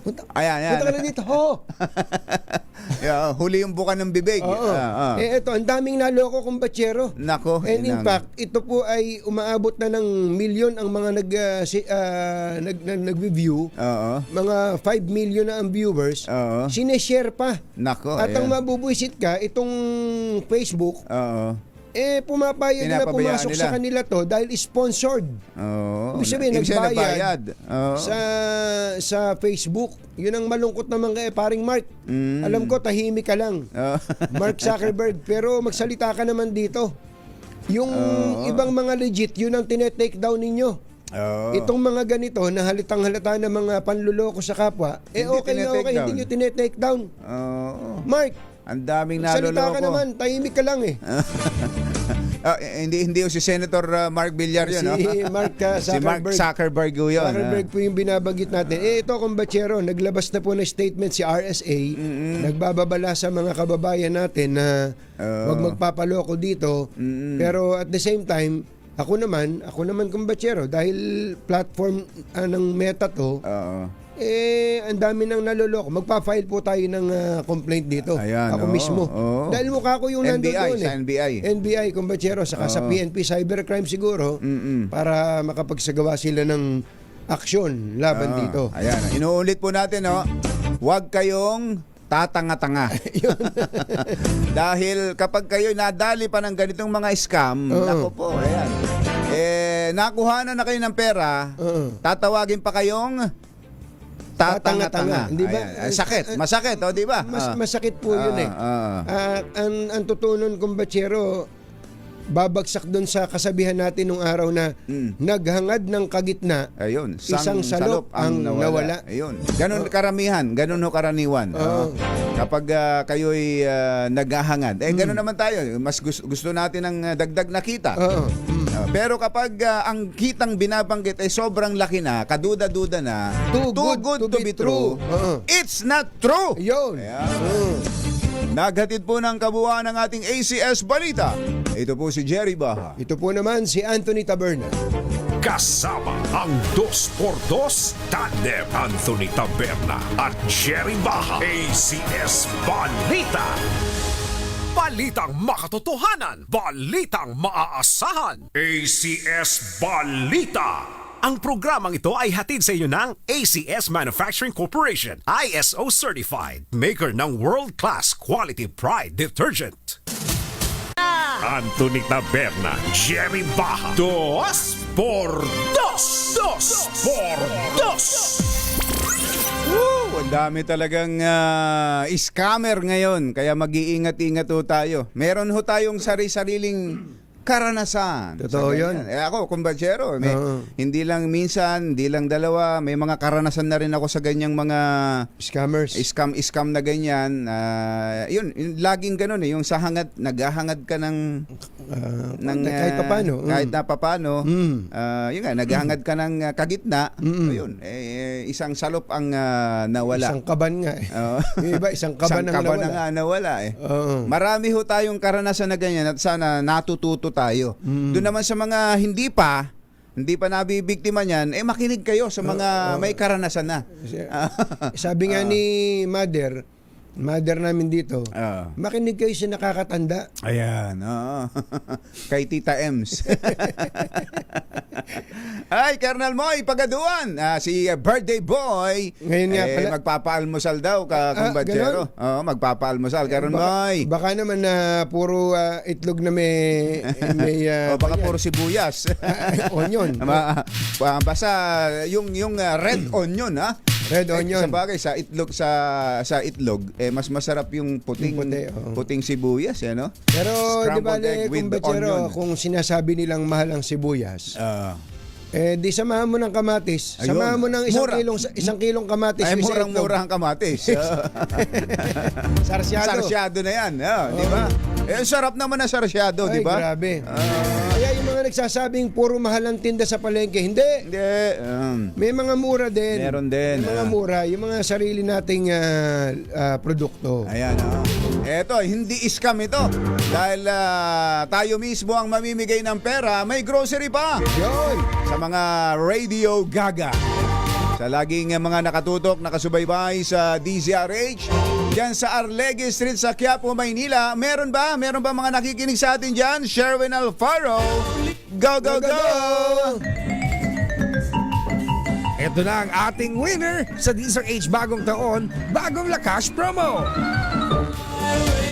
Punta ka na dito, ho! Huli yung buka ng bibig. Ito, ang daming naloko, Kumbachero. Nako. And in fact, ito po ay umaabot na ng milyon ang mga nag-review. Mga 5 million na ang viewers. Sineshare pa. Nako. At ang mabubuisit ka, itong Facebook, pumapayag na pumasok sa kanila to dahil sponsored. Ibig sabihin, nagbayad sa Facebook. Yun ang malungkot naman kay paring Mark. Alam ko, tahimik ka lang. Mark Zuckerberg. Pero magsalita ka naman dito. Yung ibang mga legit, yun ang tinetake down ninyo. Itong mga ganito na halitang halata ng mga panluloko sa kapwa, hindi nyo tinetake down. Mark, ang daming naloloko. Salita ka naman, tahimik ka lang eh. Hindi si Senator Mark Villar yun. Si Mark Zuckerberg. Si Mark Zuckerberg yun. Zuckerberg po yung binabanggit natin. Ito, Kumbachero, naglabas na po ng statement si RSA. Nagbababala sa mga kababayan natin na huwag magpapaloko dito. Pero at the same time, ako naman Kumbachero, dahil platform ng Meta to, ang dami nang naloloko. Magpa-file po tayo ng complaint dito. Ako mismo. Dahil mukha ko yung nandoon sa NBI, Kumbachero, saka sa PNP Cybercrime siguro, para makapagsagawa sila ng aksyon laban dito. Ayan. Inuulit po natin, huwag kayong tatanga-tanga. Dahil kapag kayo nadali pa ng ganitong mga scam, nako po, ayan. Nakuha na kayo ng pera, tatawagin pa kayong tatanga-tanga. Di ba? Masakit, di ba? Masakit po yun eh. Ang tutunan, Kumbachero, babagsak doon sa kasabihan natin nung araw na naghangad ng kagitna, Ayun, isang salop ang nawala. Ayun. Ganun karamihan, ganun ho karaniwan. Kapag kayo'y naghahangad, ganun naman tayo. Mas gusto natin ng dagdag na kita. Pero kapag ang kitang binabanggit ay sobrang laki na, kaduda-duda na, Too good to be true. It's not true. Yun. Naghatid po ng kabuuan ng ating ACS Balita. Ito po si Jerry Baha. Ito po naman si Anthony Taberna. Kasama ang 2x2 tandem Anthony Taberna at Jerry Baha. ACS Balita. Balitang makatotohanan, balitang maaasahan. ACS Balita. Ang programang ito ay hatid sa inyo ng ACS Manufacturing Corporation, ISO certified, maker ng world-class quality pride detergent. Anthony Taberna, Jerry Baha, 2x2. Ang dami talagang scammer ngayon, kaya mag-iingat-ingat ho tayo. Meron ho tayong sari-sariling karanasan. Totoo yun. Ako, kumbachero, hindi lang minsan, hindi lang dalawa, may mga karanasan na rin ako sa ganyang mga Scammers. scam na ganyan. Yun, laging ganun yung sahangad, naghahangad ka ng kahit papano. kahit na papano. Yun nga, naghahangad ka ng kagitna. Ayun, isang salop ang nawala. Isang kaban nga eh. Yung iba, isang kaban ang kaban nawala. na nga nawala eh. Oo. Marami ho tayong karanasan na ganyan at sana natututo tayo. Doon naman sa mga hindi pa nabibiktima niyan, makinig kayo sa mga may karanasan na. Sabi nga ni mother namin dito, makinig kayo sa nakakatanda. Ayan, kay Tita Ems. Ay, Colonel Moy Pagaduan, si birthday boy. Ngayon nga pala. Magpapaalmusal daw kumbachero. Magpapaalmusal, Colonel Moy. Baka naman na puro itlog na may Baka puro sibuyas. onion. Basta yung red onion, ha? Red onion. Sa bagay, sa itlog, mas masarap yung puting sibuyas, no? Pero di ba, Scrambled egg with kumbachero, onion. kung sinasabi nilang mahal ang sibuyas, di samahan mo ng kamatis. Ayun. Samahan mo ng Mura. isang kilong kamatis. Ay, with sa itlog. murang-mura ang kamatis. Sarsyado. Sarsyado na yan, di ba? Sarap naman na sarsyado, di Ay, ba? grabe. Kaya yung mga nagsasabing puro mahal ang tinda sa palengke, hindi. May mga mura din. Meron din. May mga mura. Yung mga sarili nating produkto. Ayan, Eto, hindi scam ito. Dahil tayo mismo ang mamimigay ng pera, may grocery pa. Yun. Sa mga Radio Gaga. Sa laging mga nakatutok, nakasubaybay sa DZRH, dyan sa Arlegue Street sa Quiapo, Maynila. Meron ba mga nakikinig sa atin dyan? Sherwin Alfaro, go, go, go! Ito na ang ating winner sa DZRH Bagong Taon, Bagong Lakas Promo.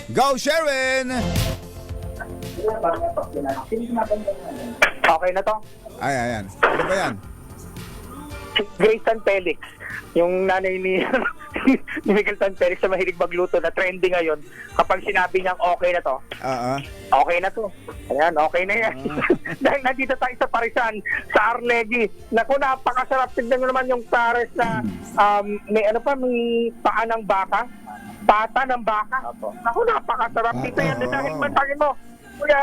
Go, Sherwin! Okay na to? Ay, ayan. Ano ba yan? Si Grace San Felix, yung nanay ni ni Miguel San Felix na mahilig magluto na trending ngayon, kapag sinabi niyang okay na to, okay na to. Ayan, okay na yan. Dahil nandito tayo sa Parisan, sa Arlegue. Naku, napakasarap. Tignan nyo naman yung pares na may paa ng baka. Pata ng baka. Naku, napakasarap. Dito yan. Dahil matangin mo, Kuya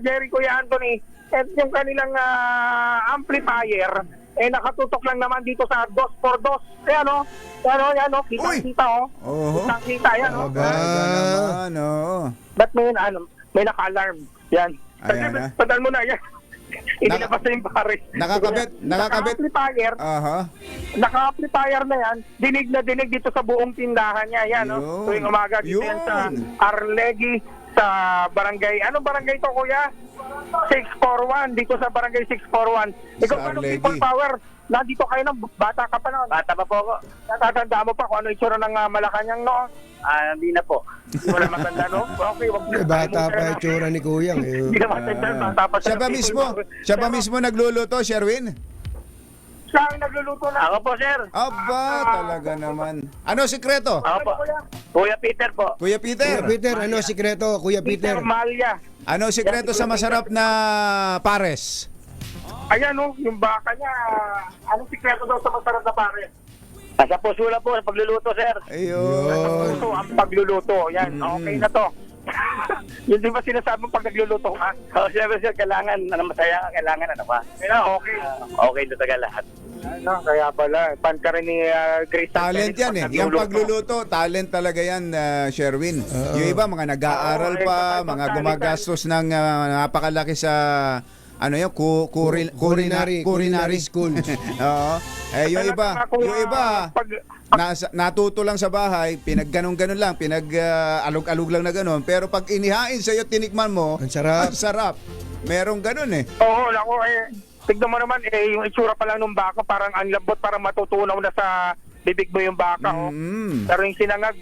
Jerry, Kuya Anthony, at yung kanilang amplifier, nakatutok lang naman dito sa 2x2. Ayan, kita-kita, Kitang-kita, yan, Ba't may naka-alarm? Yan. Ayan, Padal mo na, yan. Inilabas na yung pares. Nakakabit. Naka-amplifier. Naka-amplifier na yan. Dinig na dinig dito sa buong tindahan niya. Yan, tuwing umaga dito yan sa Arlegue, sa barangay. Anong barangay to, Kuya? 641. Dito sa barangay 641. Ikaw, anong people power? Nandito kayo ng bata ka pa noon. Bata pa po ako. Natatanda mo pa kung ano itsura ng Malacanang noon? Hindi na po. Hindi mo na matanda, no? Okay, wag mo. Bata pa itsura ni Kuyang. Hindi na matanda. Bata pa Siya ba mismo nagluluto, Sherwin? Siya ang nagluluto na. Ako po, sir. Aba, talaga naman. Ano sikreto? Ako po. Kuya Peter po. Kuya Kuya Peter, Peter, ano sikreto, Kuya Peter? Malia. ano sikreto sa masarap na pares? Ayan yung baka niya. Anong sikreto daw sa masarap na pare? Nasa puso lang po sa pagluluto, sir. Ayun. Puso ang pagluluto. Yan, okay na to. Yun di ba sinasabi pag nagluluto ka? Siyempre, sir, kailangan masaya ka, kailangan okay. Okay na taga lahat. Kaya pala, fan ka rin ni Grace. Talent yan eh. Yung pagluluto, talent talaga yan, Sherwin. Yung iba, mga nag-aaral pa, mga gumagastos ng napakalaki sa culinary school. Oo. Yung iba, natuto lang sa bahay, pinagganon-ganon lang, pinag-alog-alog lang na ganon. Pero pag inihain sa'yo, tinikman mo, Ang sarap. ang sarap. Merong ganon eh. Oo, nako tignan mo naman yung itsura pa lang ng baka, parang ang lambot, parang matutunaw na sa bibig mo yung baka. Pero yung sinangag,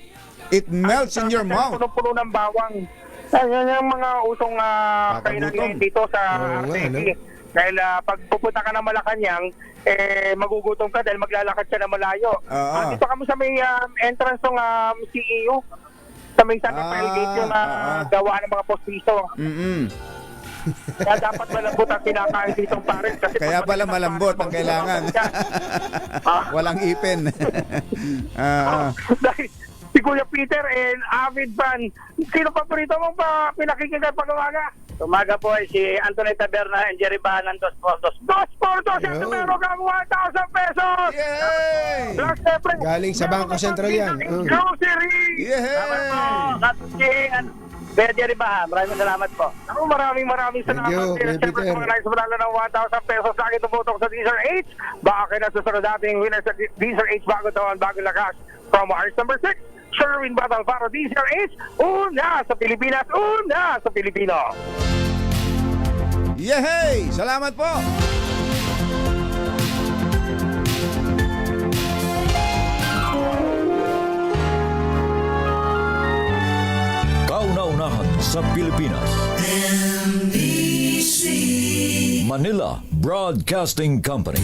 It melts in your mouth. puno-puno ng bawang. Yan yung mga usong kainan ngayon dito sa RTP. Dahil pag pupunta ka ng Malacanang, magugutom ka dahil maglalakad ka na malayo. Dito kami sa may entrance ng CEO. Sa may San Rafael Gate yung gawa ng mga postiso. Kaya dapat malambot ang kinakain ditong pares. Kaya pala malambot ang kailangan. Walang ipin. Dahil si Kuya Peter avid fan. Sino paborito mong pinakikinggan pag umaga? Umaga po ay si Anthony Taberna and Jerry Bahan ng Dos Portos. Dos Portos! Yan, meron kang 1,000 pesos! Yay! Plus, siyempre, Galing sa Bangko Sentral yan. Grocery! Yay! Kuya Jerry Bahan, maraming salamat po. Ako, maraming salamat. you, Kuya Siyempre, Peter. sa mga nagsumala ng 1,000 pesos sa akin tumutok sa Deezer H. Baka kayo na susunod nating winner sa Deezer H, bago taon, bago lakas. From ours number 6, Sherwin Battle para Deezer H. Una sa Pilipinas, una sa Pilipino. Yehey! Salamat po! Kauna-unahan sa Pilipinas. Manila Broadcasting Company.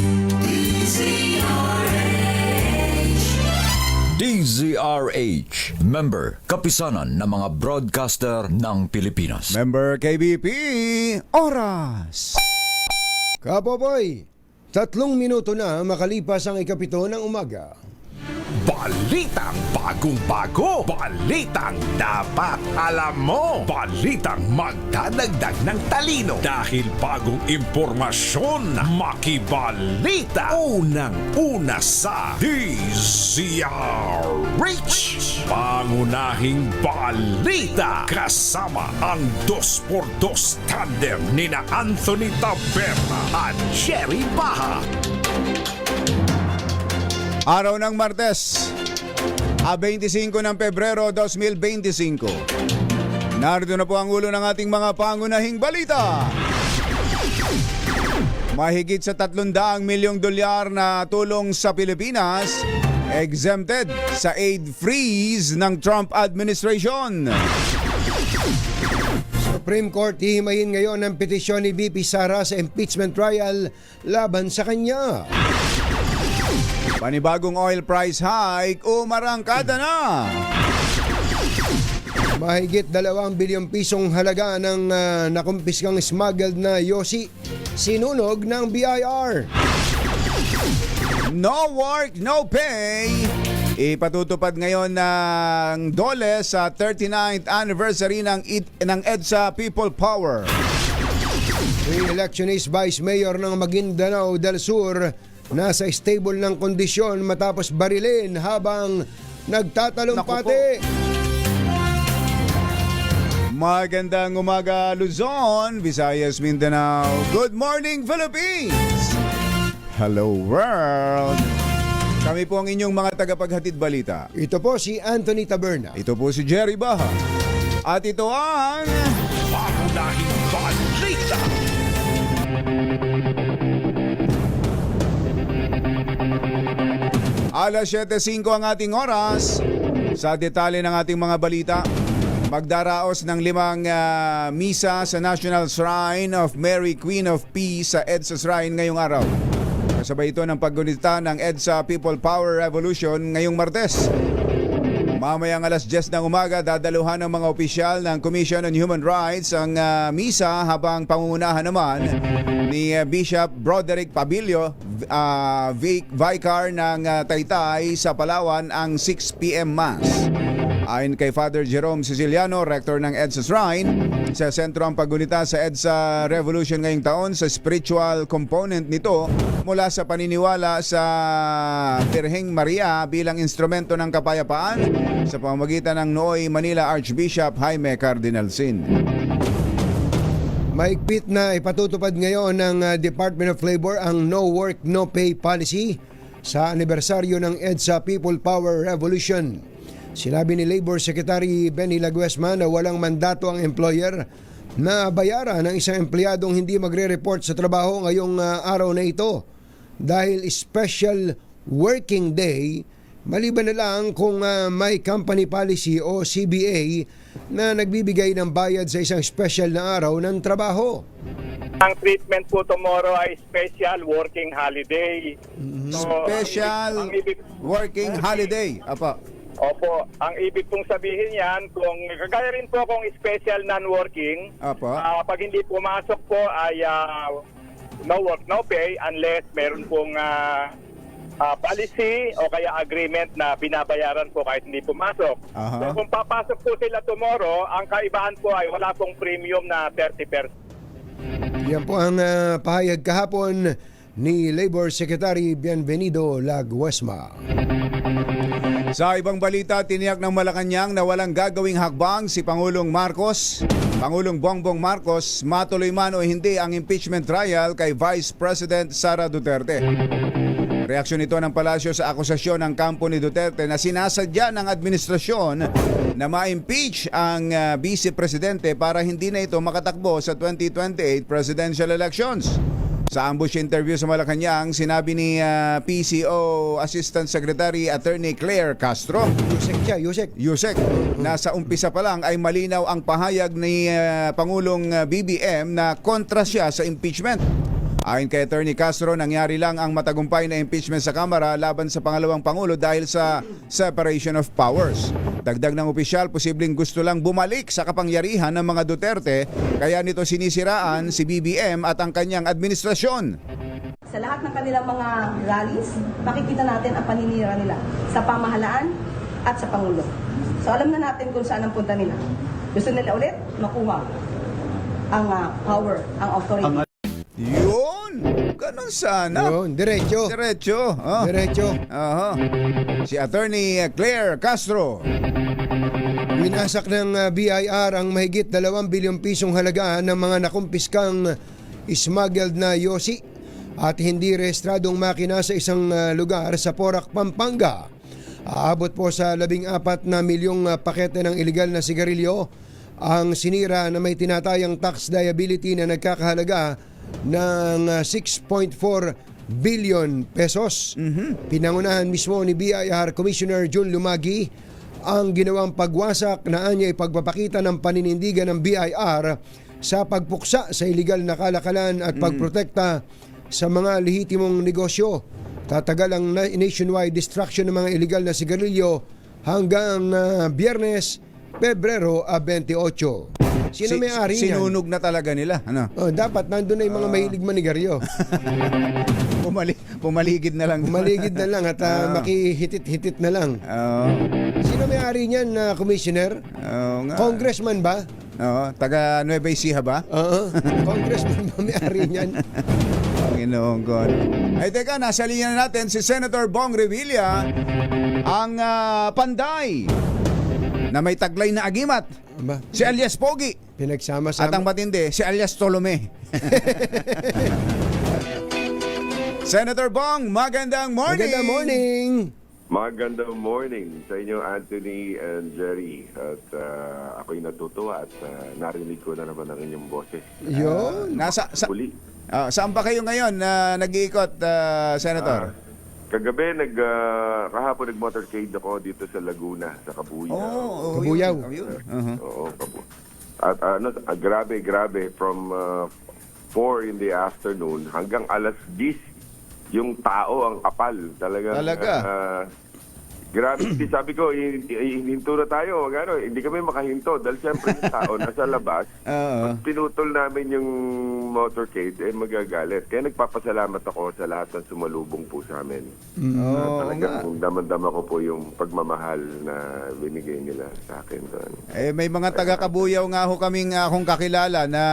DZRH. Member, kapisanan ng mga broadcaster ng Pilipinas. Member KBP, oras! Kapoboy, 3 minuto na makalipas ang 7 ng umaga. Balitang bagong-bago. Balitang dapat alam mo. Balitang magdadagdag ng talino. Dahil bagong impormasyon, makibalita. Unang-una sa DZRH. Pangunahing balita. Kasama ang 2x2 tandem nina Anthony Taberna at Jerry Baha. Araw ng Martes, 25 ng Pebrero 2025. Narito na po ang ulo ng ating mga pangunahing balita. Mahigit sa 300 milyong dolyar na tulong sa Pilipinas exempted sa aid freeze ng Trump administration. Supreme Court hihimayin ngayon ang petisyon ni VP Sara sa impeachment trial laban sa kanya. Panibagong oil price hike, umarangkada na. Mahigit 2 bilyong pisong halaga ng nakumpiskang smuggled na yosi sinunog ng BIR. No work, no pay. Ipatutupad ngayon ng DOLE sa 39th anniversary ng EDSA People Power. Re-electionist Vice Mayor ng Maguindanao del Sur nasa stable ng kondisyon matapos barilin habang nagtatalumpati. Magandang umaga Luzon, Visayas, Mindanao. Good morning Philippines! Hello world! Kami po ang inyong mga tagapaghatid balita. Ito po si Anthony Taberna. Ito po si Jerry Baha. At ito ang Pangunahing balita. Alas 7:05 ang ating oras. Sa detalye ng ating mga balita, magdaraos ng 5 misa sa National Shrine of Mary Queen of Peace sa EDSA Shrine ngayong araw. Kasabay ito ng paggunita ng EDSA People Power Revolution ngayong Martes. Mamayang alas 10 ng umaga, dadaluhan ng mga opisyal ng Commission on Human Rights ang misa, habang pangungunahan naman ni Bishop Broderick Pabilio, Vicar ng Taytay sa Palawan, ang 6 p.m. Mass. Ayon kay Father Jerome Siciliano, rector ng EDSA Shrine, sa sentro ang paggunita sa EDSA Revolution ngayong taon sa spiritual component nito mula sa paniniwala sa Birheng Maria bilang instrumento ng kapayapaan sa pamamagitan ng Nooy Manila Archbishop Jaime Cardinal Sin. Maigpit na ipatutupad ngayon ng Department of Labor ang No Work, No Pay policy sa anibersaryo ng EDSA People Power Revolution. Sinabi ni Labor Secretary Benny Laguesma na walang mandato ang employer na bayaran ng isang empleyadong hindi magre-report sa trabaho ngayong araw na ito dahil special working day, maliban na lang kung may company policy o CBA na nagbibigay ng bayad sa isang special na araw ng trabaho. Ang treatment po tomorrow ay special working holiday. Special working holiday. Apa. Opo, ang ibig pong sabihin yan, kung kagaya rin po kung special non-working, pag hindi pumasok po ay no work, no pay unless meron pong policy o kaya agreement na binabayaran po kahit hindi pumasok. So kung papasok po sila tomorrow, ang kaibahan po ay wala pong premium na 30%. Yan po ang pahayag kahapon ni Labor Secretary Bienvenido Laguesma. Sa ibang balita, tiniyak ng Malacanang na walang gagawing hakbang si Pangulong Bongbong Marcos, matuloy man o hindi ang impeachment trial kay Vice President Sara Duterte. Reaksyon ito ng palasyo sa akusasyon ng kampo ni Duterte na sinasadya ng administrasyon na ma-impeach ang Vice Presidente para hindi na ito makatakbo sa 2028 presidential elections. Sa ambush interview sa Malacanang, sinabi ni PCO Assistant Secretary Attorney Claire Castro, Yusek, na sa umpisa pa lang ay malinaw ang pahayag ni Pangulong BBM na kontra siya sa impeachment. Ayon kay Attorney Castro, nangyari lang ang matagumpay na impeachment sa Kamara laban sa pangalawang Pangulo dahil sa separation of powers. Dagdag ng opisyal, posibleng gusto lang bumalik sa kapangyarihan ng mga Duterte, kaya nito sinisiraan si BBM at ang kanyang administrasyon. Sa lahat ng kanilang mga rallies, makikita natin ang paninira nila sa pamahalaan at sa Pangulo. So alam na natin kung saan ang punta nila. Gusto nila ulit makuha ang power, ang authority. Yun! Ganun sana. Yun, diretso. Diretso. Si Attorney Claire Castro. Winasak ng BIR ang mahigit 2 bilyong pisong halaga ng mga nakumpiskang smuggled na yosi at hindi rehistradong makina sa isang lugar sa Porac, Pampanga. Aabot po sa 14 na milyong pakete ng iligal na sigarilyo ang sinira na may tinatayang tax liability na nagkakahalaga ng 6.4 billion pesos. Pinangunahan mismo ni BIR Commissioner Jun Lumagi ang ginawang pagwasak na anya ipagpapakita ng paninindigan ng BIR sa pagpuksa sa iligal na kalakalan at pagprotekta sa mga lehitimong negosyo. Tatagal ang nationwide destruction ng mga iligal na sigarilyo hanggang Biyernes, Pebrero 28. Sino may-ari niyan? Sinunog na talaga nila. Ano? Dapat nandun na yung mga mahilig manigaryo. Pumaligid na lang. Pumaligid na lang at makihitit-hitit na lang. Sino may-ari niyan na commissioner? Congressman ba? Taga Nueva Ecija ba? Congressman ba may-ari niyan? Panginoon God. Ay teka, nasa linya na natin si Senator Bong Revilla, ang panday na may taglay na agimat. Si alias Pogi. Pinagsama-sama. At ang matindi, si alias Tolome. Senator Bong, magandang morning. Magandang morning. Magandang morning sa inyo, Anthony and Jerry. At ako'y natutuwa at narinig ko na naman ang inyong boses. Yun. Saan pa kayo ngayon nag-iikot, Senator? Kagabi, kahapon nag-motorcade ako dito sa Laguna, sa Kabuyaw. Kabuyaw. Oo, Kabuyaw. At grabe, from 4 in the afternoon hanggang alas 10 yung tao ang kapal. Talaga. Grabe, sabi ko, hihinto na tayo. Hindi kami makahinto dahil siyempre yung tao nasa labas. Pag pinutol namin yung motorcade, magagalit. Kaya nagpapasalamat ako sa lahat ng sumalubong po sa amin. Talagang damang-dama ko po yung pagmamahal na binigay nila sa akin doon. May mga taga-Kabuyaw nga ho kaming akong kakilala na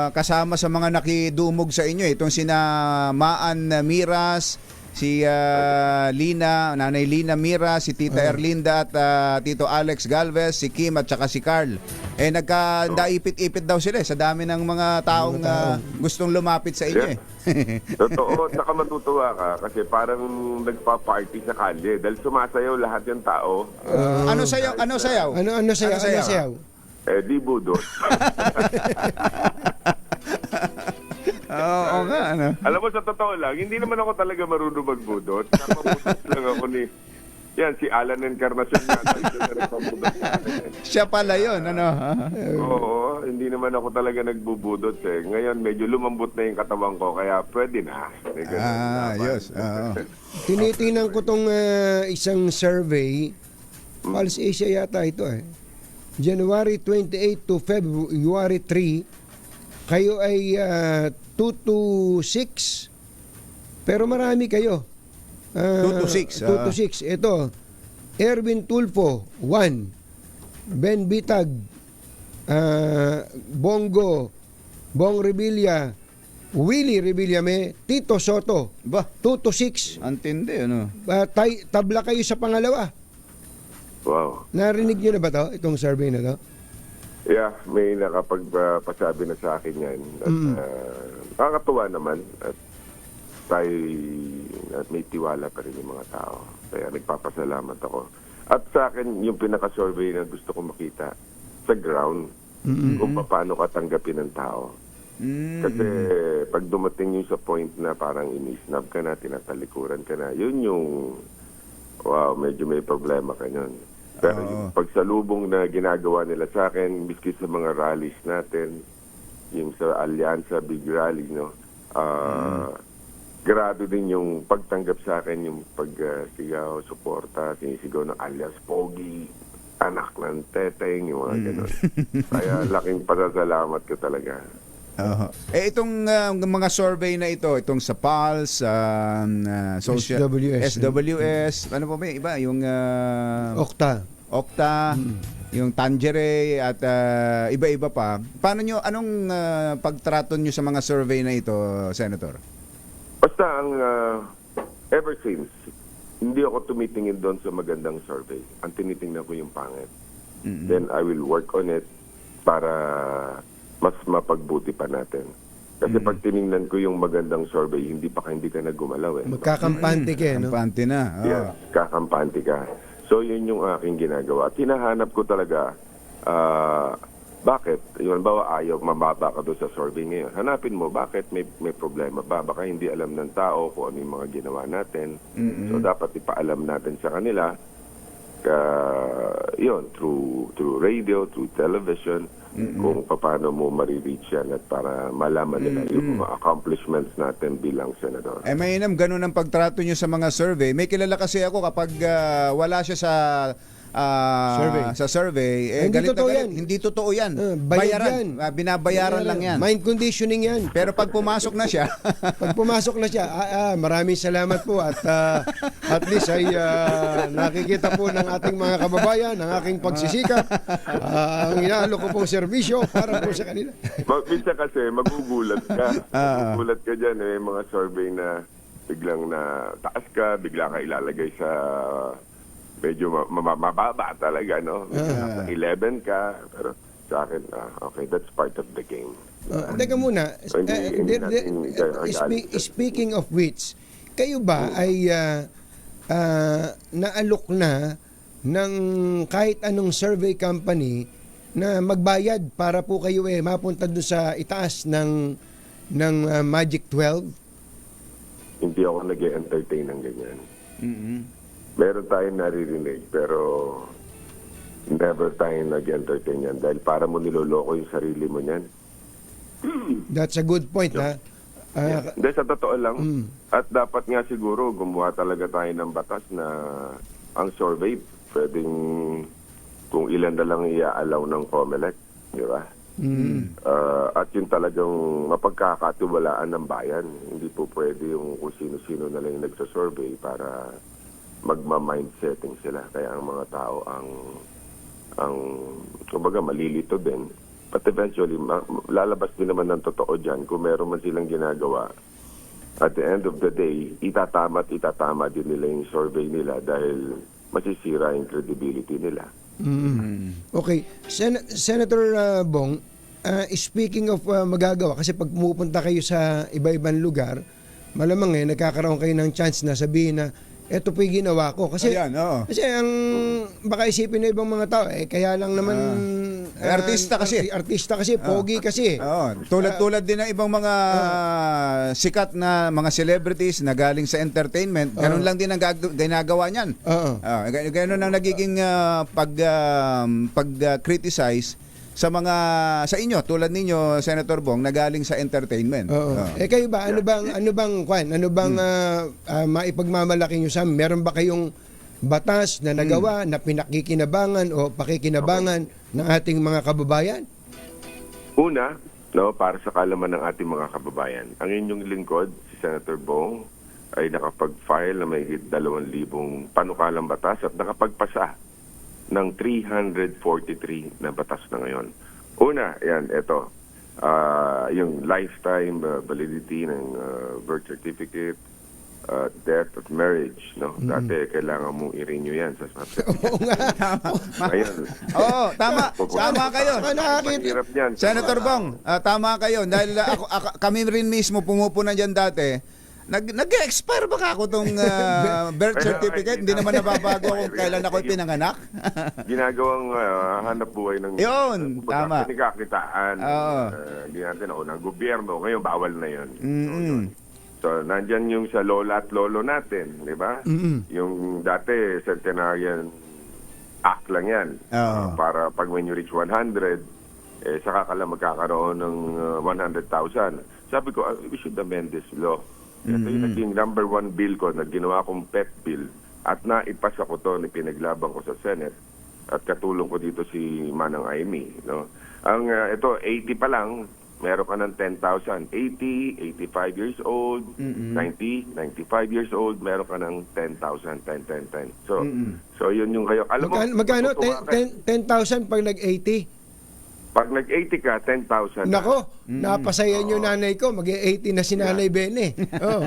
kasama sa mga nakidumog sa inyo. Itong sina Maan Miras, si Nanay Lina Mira, si Tita Erlinda at Tito Alex Galvez, si Kim at saka si Carl. Nagka-ipit-ipit daw sila sa dami ng mga taong gustong lumapit sa inyo. Totoo, saka matutuwa ka kasi parang nagpa-party sa kalye dahil sumasayaw lahat yung tao. Ano sayaw? Ano sayaw? Di budot. Oo nga, ano? Alam mo, sa totoo lang, hindi naman ako talaga marunong magbudot. Napabudot lang ako ni... Yan, si Alan Encarnacion nga. Siya pala yun, ano? Oo, hindi naman ako talaga nagbubudot eh. Ngayon, medyo lumambot na yung katawan ko, kaya pwede na. Yes. Tinitingnan ko tong isang survey. Pulse Asia yata ito eh. January 28 to February 3, kayo ay 2 to 6. Pero marami kayo. 2 to 6. 2 to 6. Ito, Erwin Tulfo, 1. Ben Bitag, Bong Revilla, Willie Revillame, Tito Soto. 2 to 6. Antindi, ano? Tabla kayo sa pangalawa. Wow. Narinig nyo na ba to? Itong survey na to? Yeah, may nakapagpasabi na sa akin yan. At nakakatuwa naman. At tayo may tiwala pa rin yung mga tao. Kaya nagpapasalamat ako. At sa akin, yung pinaka-survey na gusto ko makita sa ground, kung paano katanggapin ng tao. Kasi pag dumating yung sa point na parang inisnab ka na, tinatalikuran ka na, yun yung, wow, medyo may problema ka yun. Pero yung pagsalubong na ginagawa nila sa akin, miski sa mga rallies natin, yung sa Alyansa, Big Rally, no? Grabe din yung pagtanggap sa akin, yung pagsigaw, suporta, sinisigaw ng alias Pogi, anak ng teteng, yung mga ganun. Kaya laking pasasalamat ko talaga. Itong mga survey na ito, itong sa Pulse, social, SWS, ano pa ba yung iba? Yung Okta, yung Tangeray at iba-iba pa. Paano nyo, anong pagtrato nyo sa mga survey na ito, Senator? Basta ever since, hindi ako tumitingin doon sa magandang survey. Ang tinitingnan ko yung pangit. Then I will work on it para mas mapagbuti pa natin. Kasi pag tiningnan ko yung magandang survey, hindi ka na gumalaw eh. Magkakampante ka, no? Kampante na. Yes, kakampante ka. So yun yung aking ginagawa. At hinahanap ko talaga, bakit? Yun, bawa ayaw, mababa ka doon sa survey ngayon. Hanapin mo, bakit may problema ba? Baka hindi alam ng tao kung ano yung mga ginawa natin. So dapat ipaalam natin sa kanila, yun, through radio, through television, kung paano mo marireach yan at para malaman nila yung mga accomplishments natin bilang senador. Mainam, ganun ang pagtrato nyo sa mga survey. May kilala kasi ako kapag wala siya sa survey, hindi totoo yan. Bayaran. Binabayaran lang yan. Mind conditioning yan. Pero pag pumasok na siya, maraming salamat po at at least ay nakikita po ng ating mga kababayan ang aking pagsisikap, ang inaalo ko pong serbisyo para po sa kanila. Minsan kasi magugulat ka. Magugulat ka dyan. May mga survey na biglang na taas ka, bigla ka ilalagay sa medyo mababa talaga, no? 11 ka, pero sa akin, okay, that's part of the game. Teka muna, speaking of which, kayo ba ay naalok na ng kahit anong survey company na magbayad para po kayo mapunta doon sa itaas ng Magic 12? Hindi ako nag-entertain ng ganyan. Meron tayong naririnig, pero never tayong nag-entertain yan dahil para mo niloloko yung sarili mo niyan. That's a good point, ha? Hindi, sa totoo lang. At dapat nga siguro gumawa talaga tayo ng batas na ang survey pwedeng kung ilan na lang i-allow ng COMELEC, di ba? At yun talagang mapagkakatiwalaan ng bayan. Hindi po pwede yung kung sino-sino na lang yung nagsasurvey para magma-mind setting sila. Kaya ang mga tao ang kumbaga malilito din. But eventually, lalabas din naman ng totoo dyan kung meron man silang ginagawa. At the end of the day, itatama din nila yung survey nila dahil masisira yung credibility nila. Okay. Senator Bong, speaking of magagawa, kasi pag pumupunta kayo sa iba-ibang lugar, malamang nagkakaroon kayo ng chance na sabihin na eto po yung ginawa ko. Kasi, kasi ang baka isipin na ibang mga tao, kaya lang naman artista kasi, pogi kasi. Tulad din ng ibang mga sikat na mga celebrities na galing sa entertainment, ganun lang din ang ginagawa niyan. Ganun ang nagiging pag-criticize sa inyo, tulad ninyo, Senator Bong, na galing sa entertainment. Kayo ba, ano bang maipagmamalaki nyo sa meron ba kayong batas na nagawa na pinakikinabangan o pakikinabangan ng ating mga kababayan? Una, para sa kalaman ng ating mga kababayan, ang inyong lingkod, si Senator Bong, ay nakapag-file na may 2,000 panukalang batas at nakapagpasa ng 343 na batas na ngayon. Una, ito, yung lifetime validity ng birth certificate, death of marriage, no? Dati kailangan mong i-renew yan sa ngayon. Tama kayo. Mahirap yan. Senator Bong, tama kayo dahil kami rin mismo pumupunan diyan dati. Nag-expire ba ako tong birth certificate? Hindi naman nababago kung kailan ako pinanganak. Ginagawang hanap buhay ng tama. Pinagkakitaan. Hindi natin ng gobyerno. Ngayon, bawal na yun. So, nandyan yung sa lola at lolo natin, di ba? Yung dati, centenarian act lang yan. Para pag when you reach 100, saka ka lang magkakaroon ng 100,000. Sabi ko, we should amend this law. Ito yung naging number 1 bill ko na ginawa kong pet bill at naipasa ko to, pinaglaban ko sa Senate at katulong ko dito si Manang Amy. No? Ang ito, 80 pa lang, meron ka ng 10,000. 80, 85 years old, 90, 95 years old, meron ka ng 10,000, 10, 10, 10. So yun yung kayo. Alam mo, magkano? 10,000 pag nag-80? Pag nag-80 ka, 10,000. Nako, napasaya nyo nanay ko. Mag-80 na si Nanay Bene.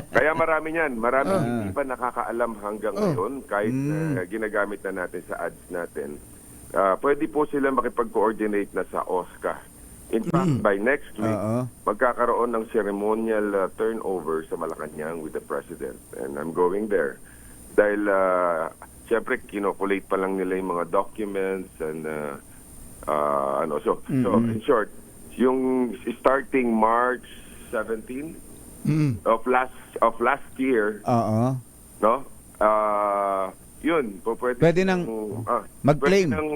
Kaya marami yan. Marami hindi pa nakakaalam hanggang ngayon. Kahit ginagamit na natin sa ads natin. Pwede po sila makipag-coordinate na sa OSCA. In fact, by next week, magkakaroon ng ceremonial turnover sa Malacanang with the President. And I'm going there. Dahil, siyempre, kinokulate pa lang nila yung mga documents and so in short, yung starting March 17 of last year, yun, pwede nang mag-claim. Pwede nang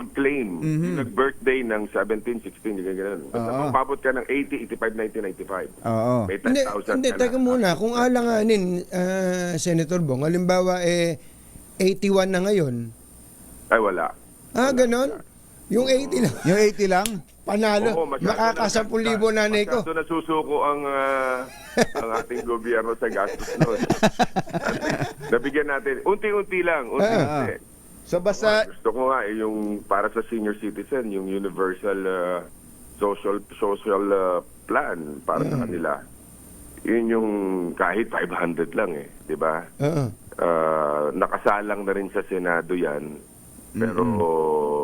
mag-claim. Yung nag-birthday ng 17, 16, ganyan. Basta mapabot ka ng 80, 85, 90, 95. May 10,000 Hindi, teka muna. Kung alanganin, Senator Bong, halimbawa, 81 na ngayon. Ay, wala. Ganon? Yung 80 lang. Yung 80 lang? Panalo. Makaka-10,000 nanay ko. Masyado nasusuko ang ating gobyerno sa gastos nun. Nabigyan natin. Unti-unti lang. Unti-unti. So basta... Gusto ko nga yung para sa senior citizen, yung universal social plan para sa kanila. Yun yung kahit 500 lang di ba? Nakasalang na rin sa Senado yan. Pero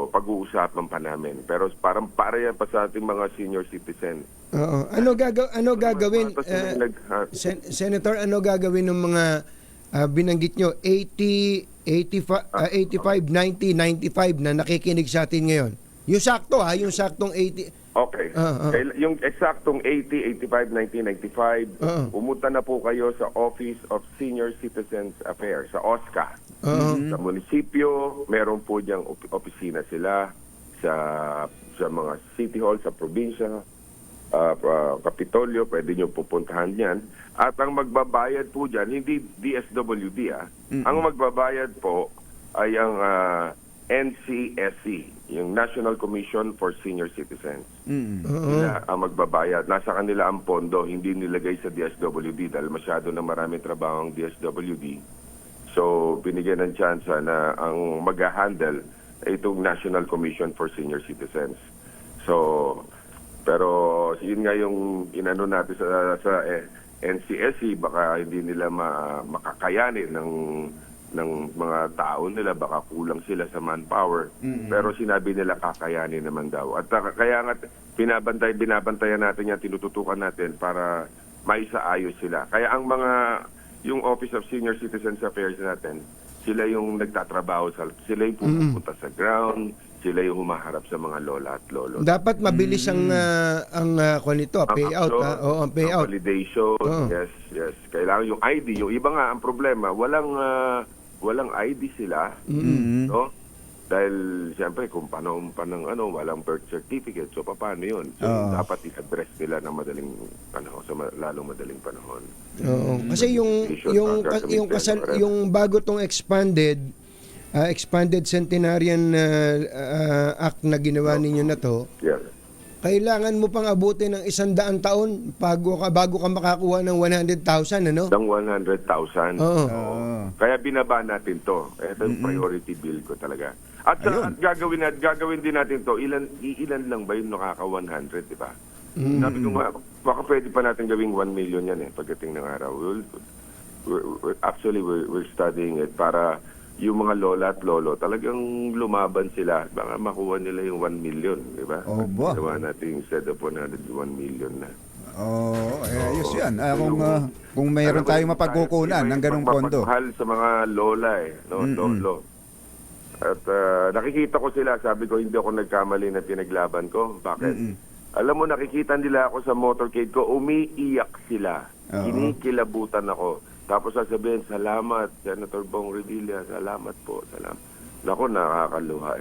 pag-uusapan pa namin. Pero parang para yan pa sa ating mga senior citizen. Ano gagawin? Senator, ano gagawin ng mga binanggit nyo? 80, 85, 90, 95 na nakikinig sa atin ngayon? Yung sakto yung saktong 80. Okay. Yung eksaktong 80, 85, 90, 95, pumunta na po kayo sa Office of Senior Citizens Affairs, sa OSCA. Sa munisipyo, meron po diyang opisina sila sa mga city hall, sa probinsya. Kapitolyo, pwede nyo pupuntahan yan. At ang magbabayad po dyan, hindi DSWD ang magbabayad po ay ang NCSC, yung National Commission for Senior Citizens. Sila ang magbabayad. Nasa kanila ang pondo, hindi nilagay sa DSWD dahil masyado na maraming trabaho ang DSWD. So, binigyan ng chance na ang mag-handle ay itong National Commission for Senior Citizens. So, pero yun nga yung inano natin sa NCSC, baka hindi nila makakayanin ng mga tao nila, baka kulang sila sa manpower. Pero sinabi nila kakayanin naman daw. At kaya nga binabantayan natin yan, tinututukan natin para maisaayos sila. Kaya ang yung Office of Senior Citizens Affairs natin, sila yung nagtatrabaho, sila yung pupunta sa ground, sila yung humaharap sa mga lola at lolo. Dapat mabilis ang payout. Ang payout. Ang validation, yes. Kailangan yung ID. Yung iba nga, ang problema, walang ID sila, no? Dahil siyempre kung panahon walang birth certificate, so paano yun? So dapat i-address nila ng madaling panahon, sa lalong madaling panahon. Kasi yung bago tong expanded centenarian act na ginawa ninyo na to, kailangan mo pang abutin ng 100 taon bago ka makakuha ng 100,000, ano? Ng 100,000. Kaya binaba natin to. Ito yung priority bill ko talaga. At gagawin din natin to. Ilan lang ba yung nakaka 100, di ba? Sabi ko nga, baka pwede pa natin gawing 1 million yan pagdating ng araw. We're studying it para yung mga lola at lolo, talagang lumaban sila. Baka makuha nila yung 1 million, di ba? Gawa natin instead of 101 million na. Ayos yan. Kung mayroon tayong mapagkukunan ng ganung pondo. Mahal sa mga lola lolo. At nakikita ko sila, sabi ko, hindi ako nagkamali na pinaglaban ko. Bakit? Alam mo, nakikita nila ako sa motorcade ko, umiiyak sila. Kinikilabutan ako. Tapos sasabihin, salamat, Senator Bong Revilla, salamat po, salamat. Naku, nakakaluha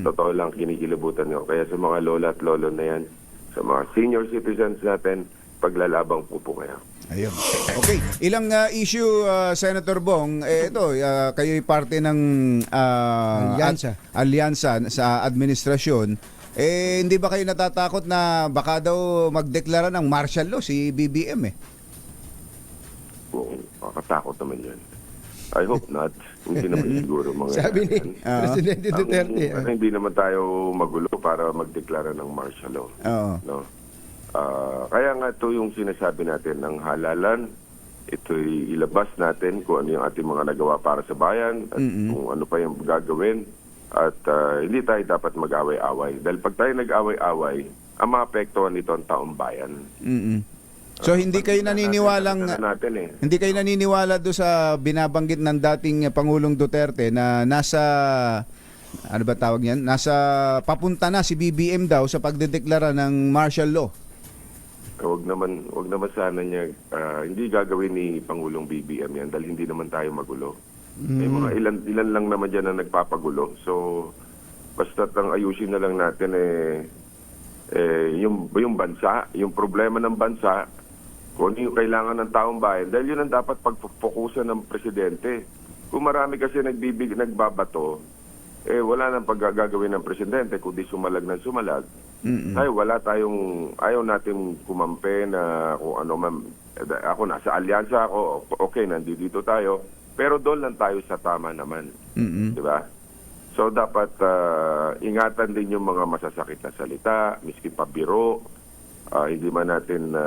Totoo lang, kinikilabutan ko. Kaya sa mga lola at lolo na yan, sa mga senior citizens natin, paglalabang po kayo. Ayun. Okay, ilang issue, Senator Bong, kayo'y parte ng alyansa sa administrasyon. Hindi ba kayo natatakot na baka daw magdeklara ng martial law si BBM Makatakot naman yan. I hope not. Hindi naman siguro mga... Sabi ni Presidente Duterte. Hindi naman tayo magulo para magdeklara ng martial law. No? Kaya nga ito yung sinasabi natin ng halalan. Ito'y ilabas natin kung ano yung ating mga nagawa para sa bayan at kung ano pa yung gagawin. At hindi tayo dapat mag-away-away. Dahil pag tayo nag-away-away, ang maapektuhan nito ang taong bayan. So hindi kayo naniniwala do sa binabanggit ng dating Pangulong Duterte na nasa papunta na si BBM daw sa pagdedeklara ng martial law? Wag naman sana niya, hindi gagawin ni Pangulong BBM yan dahil hindi naman tayo magulo. May mga ilan lang naman dyan na nagpapagulo. So basta't ang ayusin na lang natin yung bansa, yung problema ng bansa, kung ano yung kailangan ng taong bayan, dahil yun ang dapat pagpupukusan ng presidente. Kung marami kasi nagbabato, wala nang paggagawin ng presidente, kundi sumalag ng sumalag. Ayaw natin kumampe na kung ano man, ako nasa alyansa ako, okay, nandito tayo, pero doon lang tayo sa tama naman. Di ba? So dapat ingatan din yung mga masasakit na salita, miski pabiro, hindi man natin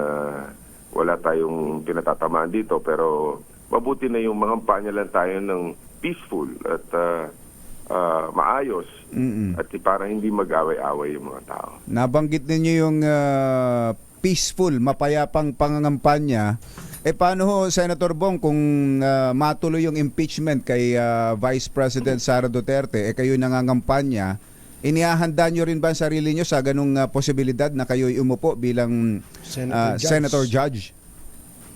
wala tayong pinatatamaan dito, pero mabuti na yung mga lang tayo ng peaceful at maayos at para hindi mag-away-away yung mga tao. Nabanggit ninyo yung peaceful, mapayapang pangangampanya. Paano ho, Senator Bong, kung matuloy yung impeachment kay Vice President Sara Duterte, kayo nangangampanya, inihahanda nyo rin ba ang sarili nyo sa ganung posibilidad na kayo'y umupo bilang Senator Judge?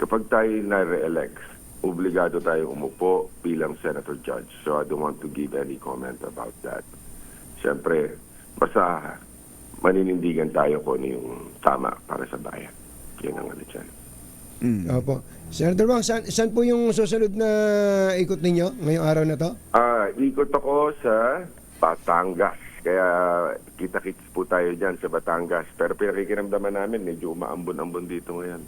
Kapag tayo na-re-elect, obligado tayo umupo bilang Senator Judge. So I don't want to give any comment about that. Siyempre, basta maninindigan tayo kung ano yung tama para sa bayan. Yan ang ano dyan. Opo. Senator Bong, saan po yung susunod na ikot ninyo ngayong araw na to? Ikot ako sa Batangas. Kaya kita-kits po tayo dyan sa Batangas. Pero pinakikiramdaman namin, medyo umaambon-ambon dito ngayon.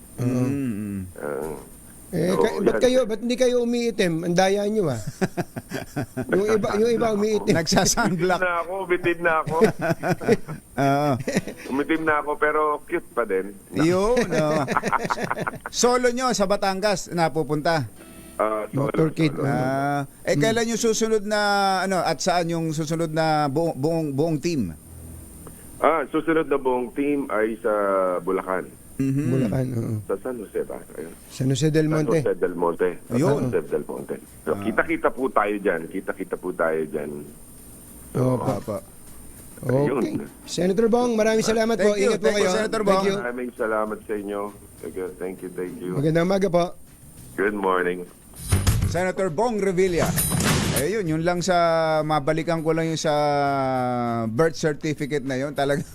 Ba't hindi kayo umiitim? Ang daya nyo yung iba umiitim. Nagsasunblock. Umitim na ako. Umitim na ako pero cute pa din. Yun. Solo nyo sa Batangas napupunta? Motorcade. Kailan yung susunod na at saan yung susunod na buong team? Susunod na buong team ay sa Bulacan. Bulacan, Sa San Jose ba? Ayun. San Jose del Monte. San Jose del Monte. Ayun. San Jose del Monte. So, kita-kita po tayo dyan. Opo. Okay. Senator Bong, maraming salamat po. Ingat po kayo. Senator Bong. Maraming salamat sa inyo. Thank you. Magandang umaga po. Good morning. Senator Bong Revilla. Yun lang sa mabalikan ko lang yung sa birth certificate na yun. Talagang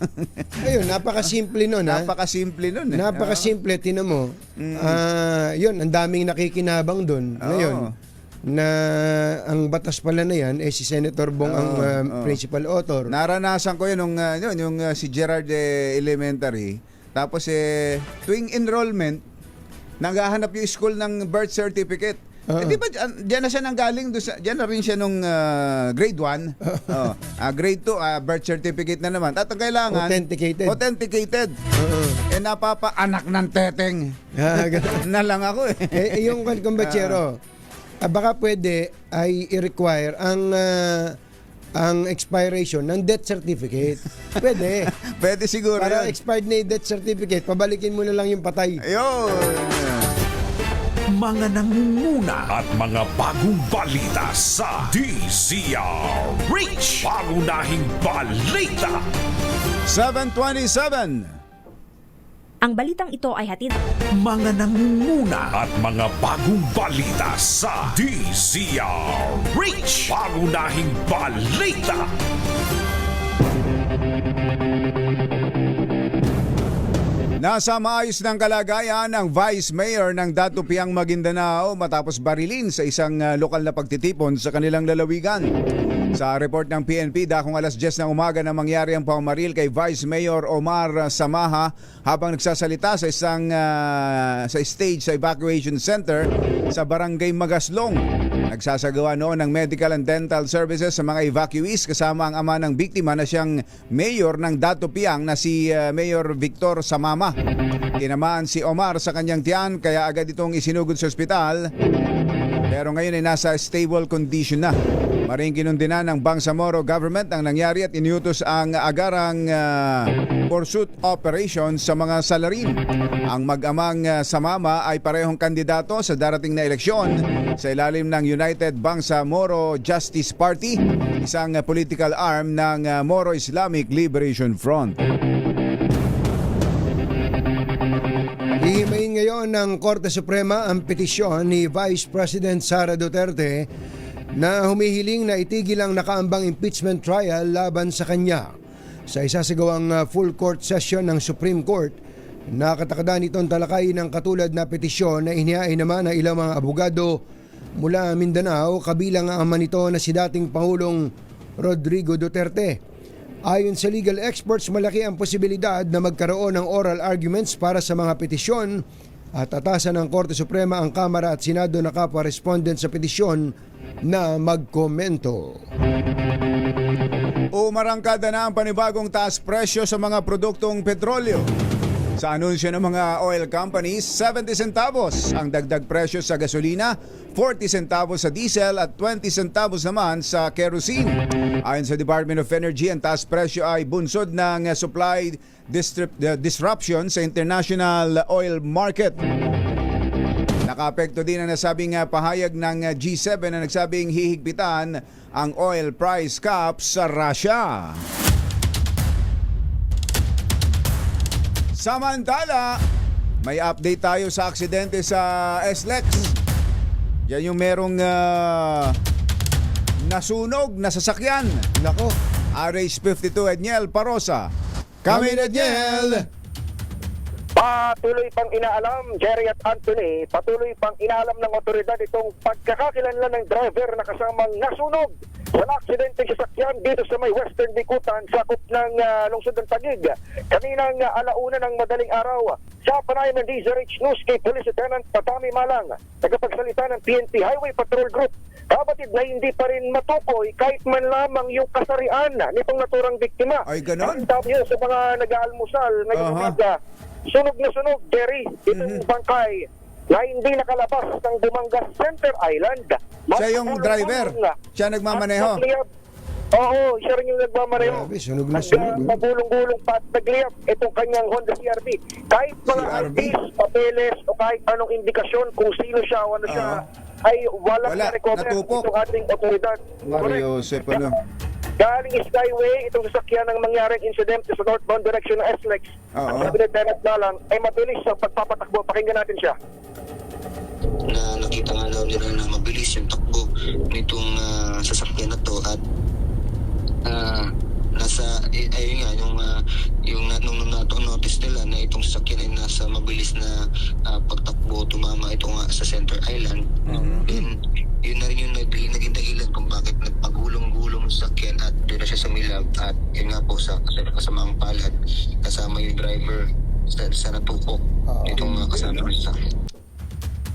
Ayun, napakasimple nun. Napakasimple nun. Napakasimple, tinan mo. Yun, ang daming nakikinabang dun. Ngayon, na ang batas pala na yan, si Senator Bong ang principal author. Naranasan ko yun yung si Gerard Elementary. Tapos tuwing enrollment, naghahanap yung school ng birth certificate. Di ba diyan na siya nanggaling, diyan na rin siya nung grade 1. Grade 2, birth certificate na naman. At ang kailangan authenticated. Napapa-anak ng teteng. Na lang ako Yung kumbatsero, baka pwede ay i-require ang expiration ng death certificate. Pwede. Pwede siguro. Para expired na yung death certificate, pabalikin mo na lang yung patay. Ayun. Mga nangunguna at mga bagong balita sa DZRH. Pangunahing balita. 7:27. Ang balitang ito ay hatid. Mga nangunguna at mga bagong balita sa DZRH. Pangunahing balita. Nasa maayos ng kalagayan ang Vice Mayor ng Datupiang Maguindanao matapos barilin sa isang lokal na pagtitipon sa kanilang lalawigan. Sa report ng PNP, dakong alas 10 ng umaga na mangyari ang pamamaril kay Vice Mayor Omar Samaha habang nagsasalita sa isang sa stage sa evacuation center sa Barangay Magaslong. Nagsasagawa noon ng medical and dental services sa mga evacuees kasama ang ama ng biktima na siyang mayor ng Datupiang na si Mayor Victor Samama. Tinamaan si Omar sa kanyang tiyan kaya agad itong isinugod sa ospital pero ngayon ay nasa stable condition na. Maring kinundina ng Bangsamoro government ang nangyari at iniutos ang agarang pursuit operation sa mga salarin. Ang mag-amang Samama ay parehong kandidato sa darating na eleksyon sa ilalim ng United Bangsamoro Justice Party, isang political arm ng Moro Islamic Liberation Front. Hihimayin ngayon ng Korte Suprema ang petisyon ni Vice President Sara Duterte na humihiling na itigil ang nakaambang impeachment trial laban sa kanya. Sa isasagawang full court session ng Supreme Court, nakatakda nitong talakayin ng katulad na petisyon na inihain naman ng ilang mga abogado mula Mindanao, kabilang ang ama nito na si dating Pangulong Rodrigo Duterte. Ayon sa legal experts, malaki ang posibilidad na magkaroon ng oral arguments para sa mga petisyon at atasan ng Korte Suprema ang Kamara at Senado na kapwa-respondent sa petisyon na magkomento. Umarangkada na ang panibagong taas presyo sa mga produktong petrolyo. Sa anunsyo ng mga oil companies, 70 centavos ang dagdag presyo sa gasolina, 40 centavos sa diesel at 20 centavos naman sa kerosene. Ayon sa Department of Energy, ang taas presyo ay bunsod ng supply disruption sa international oil market. Nakaapekto din ang nasabing pahayag ng G7 na nagsabing hihigpitan ang oil price cap sa Russia. Samantala, may update tayo sa aksidente sa SLEX. Yan yung merong nasunog na sasakyan. Nako. RH52 Edniel Parosa. Kami na Jel! Patuloy pang inaalam, Jerry at Anthony, patuloy pang inaalam ng otoridad itong pagkakakilanlan ng driver na kasamang nasunog sa aksidente sa sasakyan dito sa may Western Bikutan, sakop ng lungsod ng Taguig. Kaninang alauna ng madaling araw, sa panayam ng DZRH News kay Police Lieutenant Patami Malang, tagapagsalita ng PNP Highway Patrol Group, kapatid na hindi pa rin matukoy kahit man lamang yung kasarian nitong naturang biktima. Ay, ganon? Ang sabi yun sa mga nag-aalmusal ngayong umaga, sunog na sunog, Jerry, itong bangkay na hindi nakalabas ng Bumangas Center Island. Siya yung driver? Siya nagmamaneho? Oo, siya rin yung nagmamaneho. Grabe, sunog na sunog. Magulong-gulong pa at nagliyap itong kanyang Honda CRV. Kahit mga IDs, papeles, o kahit anong indikasyon kung sino siya o ano siya, ay walang na-recover itong ating otoridad. Mario Joseph, ano? Galing Skyway, itong sasakyan ng mangyaring incident sa northbound direction ng SLEX. Ang sabi ng Lieutenant Malang ay mabilis sa pagpapatakbo. Pakinggan natin siya. Na nakita nga daw nila na mabilis yung takbo nitong sasakyan na to at nasa ayun nga yung notice nila na itong sasakyan ay nasa mabilis na pagtakbo, tumama ito nga sa Center Island. Then yun na rin yung naging dahilan kung bakit nagpagulong-gulong sa sasakyan at doon na siya sumilab at yun nga po sa kasamang palad kasama yung driver sa natupok itong kasama ng sasakyan.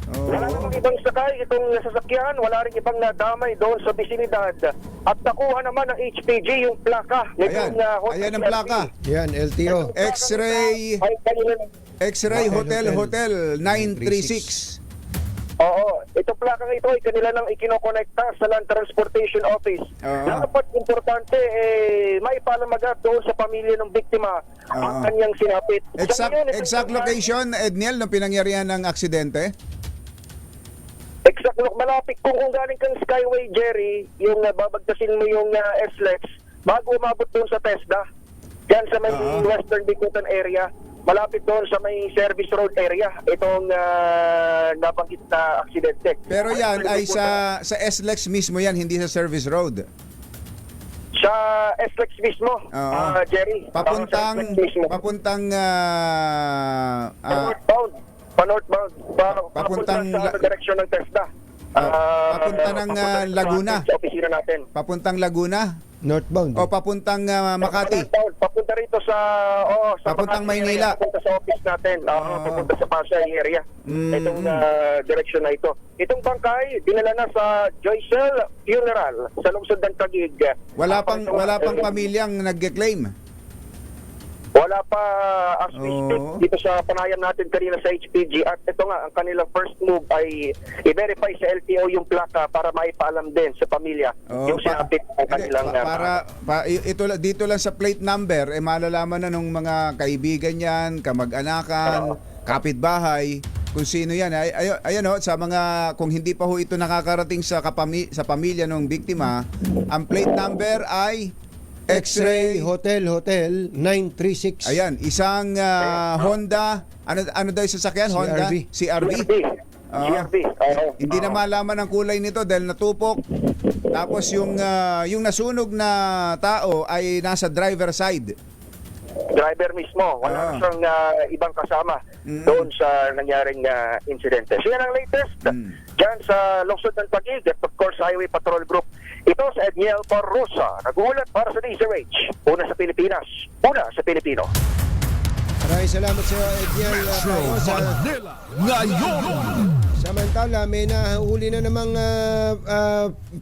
Wala namang ibang sakay itong sasakyan, wala rin ibang nadamay doon sa bisinidad. At nakuha naman ng HPG yung plaka. Ayan ang plaka. Yan, LTO. X-ray Hotel 936. Oo, itong plakang ito ay kanila nang ikinokonekta sa Land Transportation Office. Dapat importante, may palamagat doon sa pamilya ng biktima ang kanyang sinapit. Exact location, Edniel, ng pinangyarihan ng aksidente? Exact, malapit kung galing kang Skyway, Jerry, yung babagtasin mo yung SLEX, bago umabot doon sa TESDA, dyan sa may Western Bikutan area, malapit doon sa may Service Road area, itong nabanggit na aksidente. Pero yan ay sa SLEX mismo yan, hindi sa Service Road. Sa SLEX mismo, Jerry. Papuntang northbound, papuntang sa direksyon ng TESDA. Papunta ng Laguna. Sa opisina natin. Papuntang Laguna? Northbound. O papuntang Makati? Papunta rito sa papuntang Maynila. Papunta sa office natin. Papunta sa Pasay area. Itong direksyon na ito. Itong bangkay, dinala na sa Joycel Funeral sa lungsod ng Taguig. Wala pang pamilyang nag-claim? Wala pa as we speak dito sa panayam natin kanina sa HPG at ito nga, ang kanilang first move ay i-verify sa LTO yung plaka para maipaalam din sa pamilya yung sinapit ang kanilang dito lang sa plate number, malalaman na ng mga kaibigan yan, kamag-anakan, kapitbahay, kung sino yan. Ayan sa mga, kung hindi pa ho ito nakakarating sa pamilya ng biktima, ang plate number ay X-ray Hotel 936. Ayan, isang Honda, ano daw yung sasakyan? Honda? CRV. Hindi na malaman ang kulay nito dahil natupok. Tapos yung nasunog na tao ay nasa driver side. Driver mismo, wala siyang ibang kasama doon sa nangyaring insidente. So yan ang latest dyan sa lungsod ng Taguig at of course Highway Patrol Group. Ito sa Edniel Parrosa, nagulat para sa DZRH. Una sa Pilipinas, una sa Pilipino. Maraming salamat sa Edniel Parrosa. Ngayon! Samantala, may nahuli na namang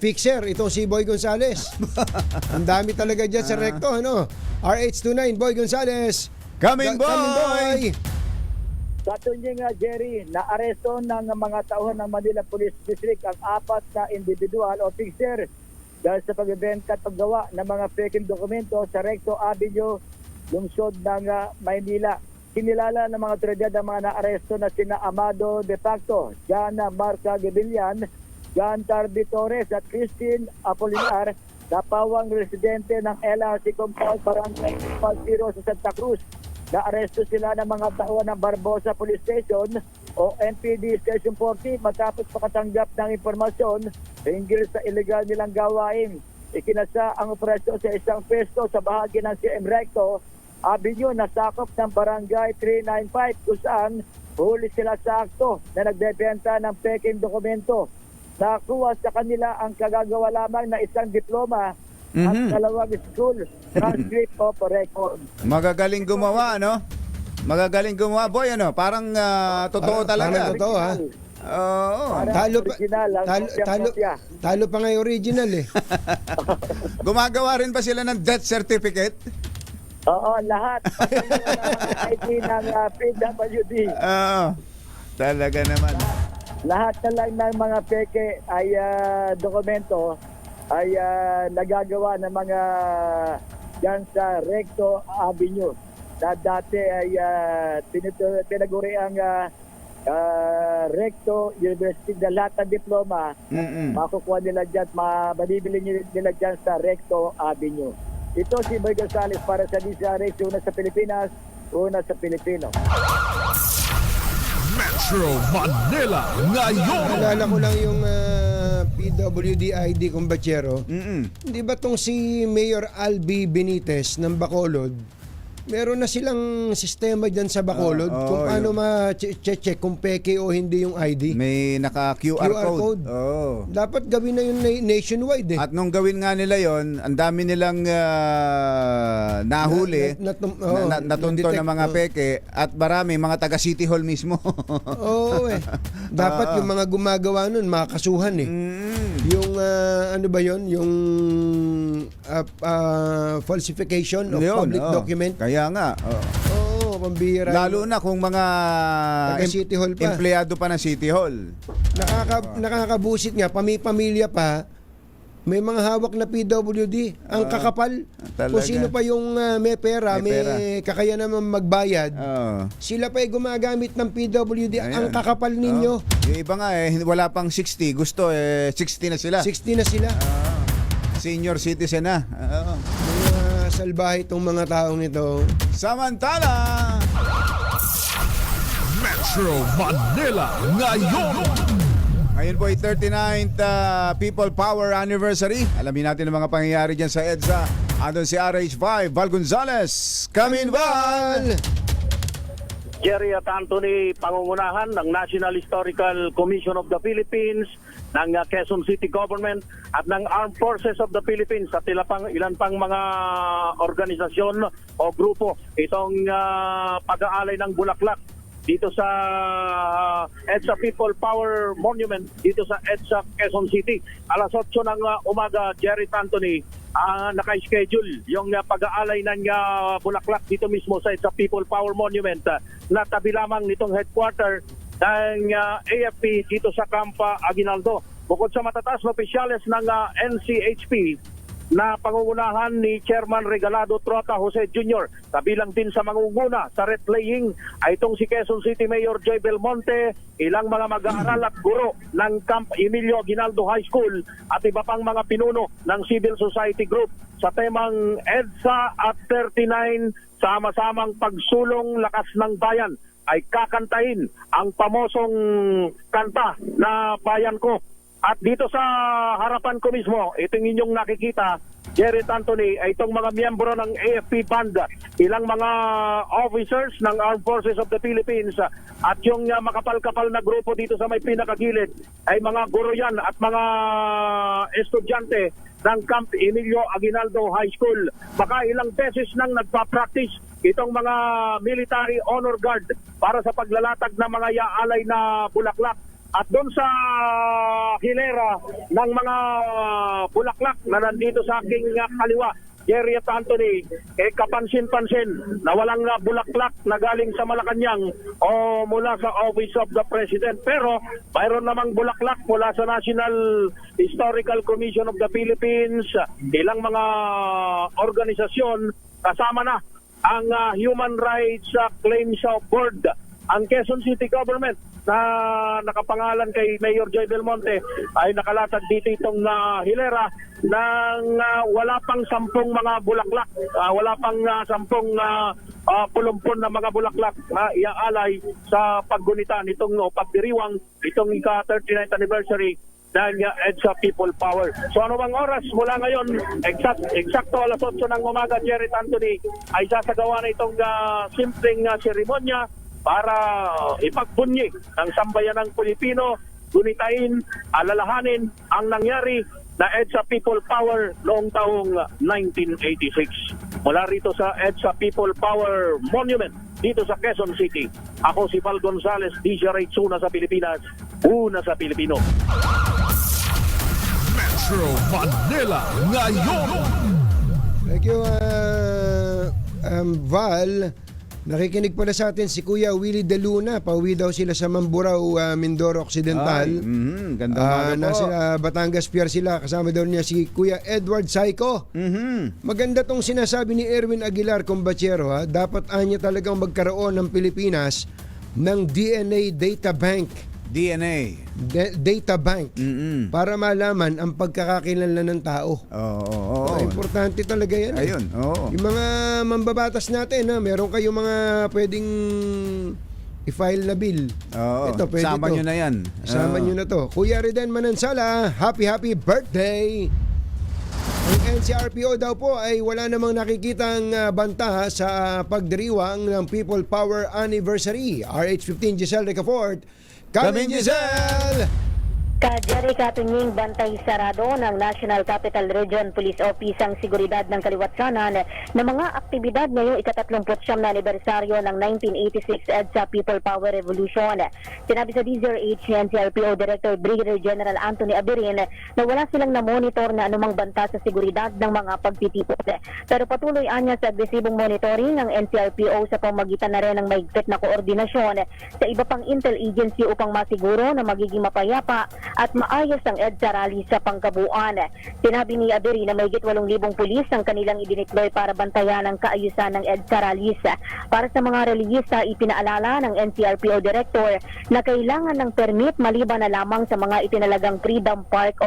fixer, itong si Boy Gonzales. Ang dami talaga dyan sa recto, ano? RH29, Boy Gonzales. Coming boy! Katunying Jerry, naaresto ng mga tauhan ng Manila Police District ang 4 na individual o fixer dahil sa pagbebenta at paggawa ng mga peking dokumento sa Recto Avenue, lungsod ng Maynila. Kinilala ng mga otoridad ang mga naaresto na sina Amado De Facto, Jana Marca Gebillan, John Tarby Torres at Christine Apolinar, napawang residente ng LRC Compound Barangay 50 sa Santa Cruz. Naaresto sila ng mga tauhan ng Barbosa Police Station o NPD Station 40 matapos makatanggap ng impormasyon hinggil sa illegal nilang gawain. Ikinasa ang operasyon sa isang pesto sa bahagi ng CM Recto Avenue na sakop ng Barangay 395 kung saan huli sila sa akto na nagbebenta ng peking dokumento. Nakuha sa kanila ang kagagawa lamang na isang diploma at dalawang school transcript of record. Magagaling gumawa, no? Magagaling gumawa, boy, ano? Parang totoo talaga. Parang totoo, ha? Oo. Talo pa nga yung original, eh. Gumagawa rin ba sila ng death certificate? Oo, lahat. Pati ng ID ng PWD. Oo. Talaga naman. Lahat na lang ng mga peke ay dokumento ay nagagawa ng mga dyan sa Recto Avenue na dati ay tinaguri ang Recto University na lahat ng diploma makukuha nila dyan, mabibili nila dyan sa Recto Avenue. Ito si Boy Gonzales para sa DZRH, una sa Pilipinas, una sa Pilipino. Metro Manila ngayon. Naalala ko lang yung PWD ID kumbachero. Hindi ba tong si Mayor Albi Benitez ng Bacolod, meron na silang sistema dyan sa Bacolod kung paano ma-check kung peke o hindi yung ID. May naka-QR code. Oh. Dapat gawin na yun nationwide, eh. At nung gawin nga nila yon, ang dami nilang nahuli, natunto na mga peke, at marami mga taga City Hall mismo. Oo, eh. Dapat yung mga gumagawa nun makakasuhan, eh. Yung ano ba yon, yung falsification of public document. Kaya nga. Oo, pambihira. Lalo na kung mga City Hall pa. Empleyado pa ng City Hall. Nakakabusit nga, pamilya pa, may mga hawak na PWD. Ang kakapal. Kung sino pa yung may pera, may kakayanan naman magbayad, sila pa ay gumagamit ng PWD. Ayan. Ang kakapal ninyo. Yung iba nga wala pang 60. Gusto 60 na sila. 60 na sila. Senior citizen na. Mga salbahe itong mga taong ito. Samantala, Metro Manila ngayon. Ngayon po ay 39th People Power Anniversary. Alamin natin ang mga pangyayari dyan sa EDSA. Andun si RH5, Val Gonzales. Come in, Val! Jerry at Anthony, pangungunahan ng National Historical Commission of the Philippines, ng Quezon City Government at ng Armed Forces of the Philippines at ilan pang mga organisasyon o grupo itong pag-aalay ng bulaklak dito sa EDSA People Power Monument dito sa EDSA Quezon City. Alas 8 ng umaga, Jerry Anthony, naka-schedule yung pag-aalay ng bulaklak dito mismo sa EDSA People Power Monument na tabi lamang nitong headquarter ng AFP dito sa Campa Aguinaldo. Bukod sa matataas na opisyales ng NCHP na pangungunahan ni Chairman Regalado Trota Jose Jr., kabilang din sa mangunguna sa replaying ay itong si Quezon City Mayor Joy Belmonte, ilang mga mag-aaral at guro ng Camp Emilio Aguinaldo High School at iba pang mga pinuno ng civil society group sa temang EDSA at 39, sama-samang pagsulong lakas ng bayan ay kakantahin ang pamosong kanta na Bayan Ko. At dito sa harapan ko mismo, itong inyong nakikita, Jerry Anthony, ay itong mga miyembro ng AFP Band, ilang mga officers ng Armed Forces of the Philippines, at yung makapal-kapal na grupo dito sa may pinakagilid ay mga guro yan at mga estudyante ng Camp Emilio Aguinaldo High School. Baka ilang beses nang nagpa-practice itong mga military honor guard para sa paglalatag ng mga yaalay na bulaklak. At doon sa hilera ng mga bulaklak na nandito sa aking kaliwa, Jerry at Anthony, kapansin-pansin na walang bulaklak na galing sa Malacanang o mula sa Office of the President. Pero mayroon namang bulaklak mula sa National Historical Commission of the Philippines, ilang mga organisasyon, kasama na ang Human Rights Claims Board, ang Quezon City Government na nakapangalan kay Mayor Joy Belmonte ay nakalatag dito itong hilera ng wala pang 10 mga bulaklak, wala pang 10 pulumpon na mga bulaklak na iaalay sa paggunita nitong pagdiriwang itong ika-39th anniversary ng EDSA People Power. So ano bang oras mula ngayon, eksakto alas 8 ng umaga, Jerry Anthony, ay sasagawa na itong simpleng seremonya para ipagbunyi ng sambayanang Pilipino, gunitain, alalahanin ang nangyari na EDSA People Power noong taong 1986. Mula rito sa EDSA People Power Monument dito sa Quezon City, ako si Val Gonzales, DZRH, una sa Pilipinas, una sa Pilipino. Metro Manila ngayon. Thank you, Val. Nakikinig pala sa atin si Kuya Willie De Luna. Pauwi daw sila sa Mamburao, Mindoro Occidental. Ganda umaga po. Nasa Batangas Pier sila. Kasama daw niya si Kuya Edward Saico. Maganda tong sinasabi ni Erwin Aguilar, Combachero. Dapat anya talagang magkaroon ng Pilipinas ng DNA Data Bank. Data Bank. Para malaman ang pagkakakilanlan ng tao. Importante talaga yan. Ayun. Yung mga mambabatas natin, meron kayong mga pwedeng i-file na bill. Ito, pwede sama nyo na yan. Sama nyo na to. Kuya Reden Manansala, happy birthday! Ang NCRPO daw po ay wala namang nakikitang banta sa pagdiriwang ng People Power Anniversary. RH15 Giselle Ricafort. Kami Giselle! Jerry Katunying, bantay sarado ng National Capital Region Police Office ang seguridad ng kaliwatsanan ng mga aktibidad ngayong ika-39 na anibersaryo ng 1986 EDSA People Power Revolution. Sinabi sa DZRH ni NCRPO Director Brigadier General Anthony Abirin na wala silang na-monitor na anumang banta sa seguridad ng mga pagtitipon. Pero patuloy anya sa agresibong monitoring ng NCRPO sa pamagitan na rin ng mahigpit na koordinasyon sa iba pang intel agency upang masiguro na magiging mapayapa at maayos ang EDSA rally sa pangkabuuan. Sinabi ni Aberi na mahigit 8,000 pulis ang kanilang idineploy para bantayan ang kaayusan ng EDSA rallies. Para sa mga reliyista, ipinaalala ng NCRPO Director na kailangan ng permit maliban na lamang sa mga itinalagang Freedom Park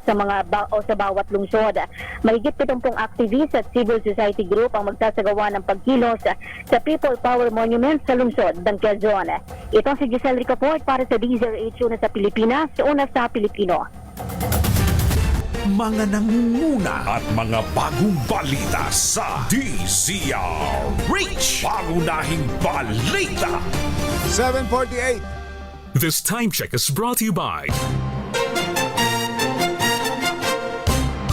sa mga sa bawat lungsod. Mahigit 70 activists at civil society group ang magsasagawa ng pagkilos sa People Power Monument sa lungsod ng Quezon. Ito si Giselle Ricafort para sa DZRH, una sa Pilipinas, una sa Pilipino. Mga nangunguna at mga bagong balita sa DZRH. Pangunahing balita. 7:48. This time check is brought to you by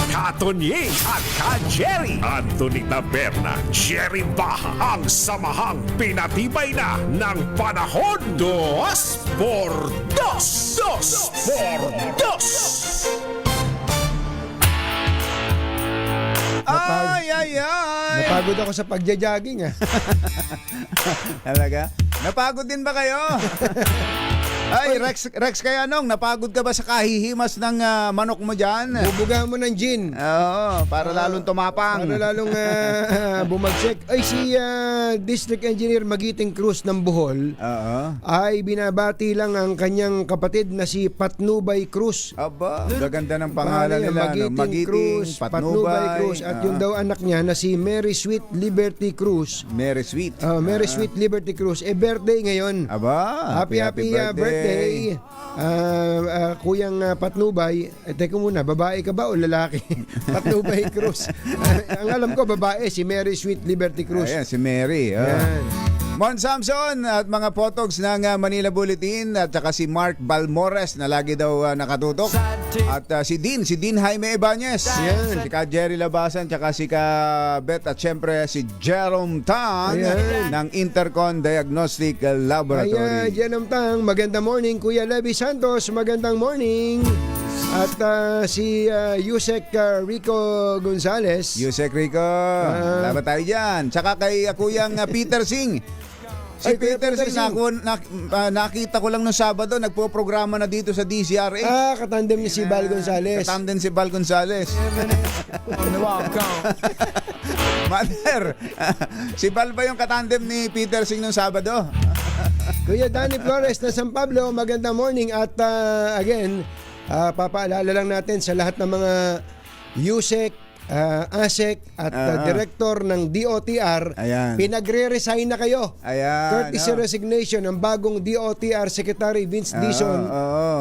Katonying at Ka-Jerry. Anthony Taberna, Jerry Baha, ang samahang pinatibay na ng panahon. 2x2. 2x2. Ay. Napagod ako sa pagja-jogging. Talaga? Napagod din ba kayo? Ay, Rex Kayanong, napagod ka ba sa kahihimas ng manok mo dyan? Bubugahan mo ng gin. Oo, para lalong tumapang. Para lalong bumagsik. Ay, si District Engineer Magiting Cruz ng Bohol ay binabati lang ang kanyang kapatid na si Patnubay Cruz. Aba, gaganda ng pangalan nila. Magiting Cruz, Patnubay Cruz. At yung daw anak niya na si Mary Sweet Liberty Cruz. Mary Sweet Liberty Cruz. Birthday ngayon. Aba, happy birthday. Kuyang Patnubay. Teka muna, babae ka ba o lalaki? Patnubay Cruz. Ang alam ko, babae, si Mary Sweet Liberty Cruz. Ayan, si Mary. Mon Samson at mga potogs ng Manila Bulletin at saka si Mark Balmores na lagi daw nakatutok. At si Dean Jaime Ibanez. Yan. Si Ka Jerry Labasan at si Ka Bet at syempre si Jerome Tang ng Intercon Diagnostic Laboratory. Jerome Tang, magandang morning. Kuya Levi Santos, magandang morning. At si Yusek Rico Gonzales. Yusek Rico, laban tayo dyan. Tsaka kay Kuyang Peter Singh. Si Peter Singh, nakita ko lang nung Sabado, nagpo-programa na dito sa DZRH. Katandem ni si Val Gonzales. Katandem si Val Gonzales. Mother, si Val ba yung katandem ni Peter Singh nung Sabado? Kuya Danny Flores na San Pablo, magandang morning. At again, papaalala lang natin sa lahat ng mga Yusek, ASEC at director ng DOTR, Ayan. pinagre-resign na kayo. Ayan. Courtesy resignation ng bagong DOTR Secretary Vince Dizon.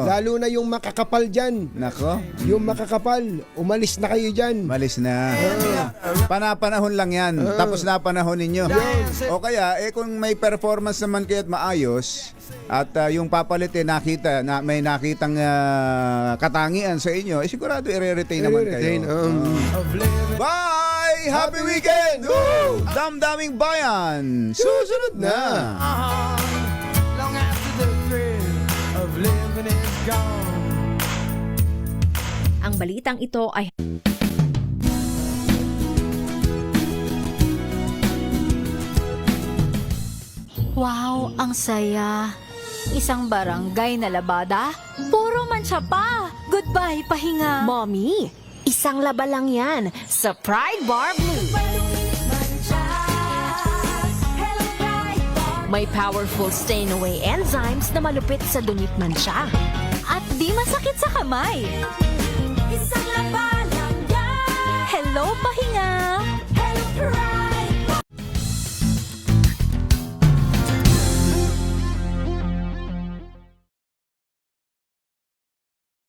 Lalo na yung makakapal dyan. Nako. Yung makakapal, umalis na kayo dyan. Malis na. Panapanahon lang yan. Tapos na panahon ninyo. O kaya, kung may performance naman kayo at maayos, at yung papalitin may nakitang katangian sa inyo, sigurado i-retain naman kayo. Bye! Happy weekend! Woo! Damdaming bayan! Susunod na! Long after the thrill of living is gone. Ang balitang ito ay Wow, ang saya. Isang barangay na labada, puro mancha pa. Goodbye, pahinga. Mommy, isang laba lang yan sa Pride Bar Blue. May powerful stain-away enzymes na malupit sa dunit mancha. At di masakit sa kamay. Isang laba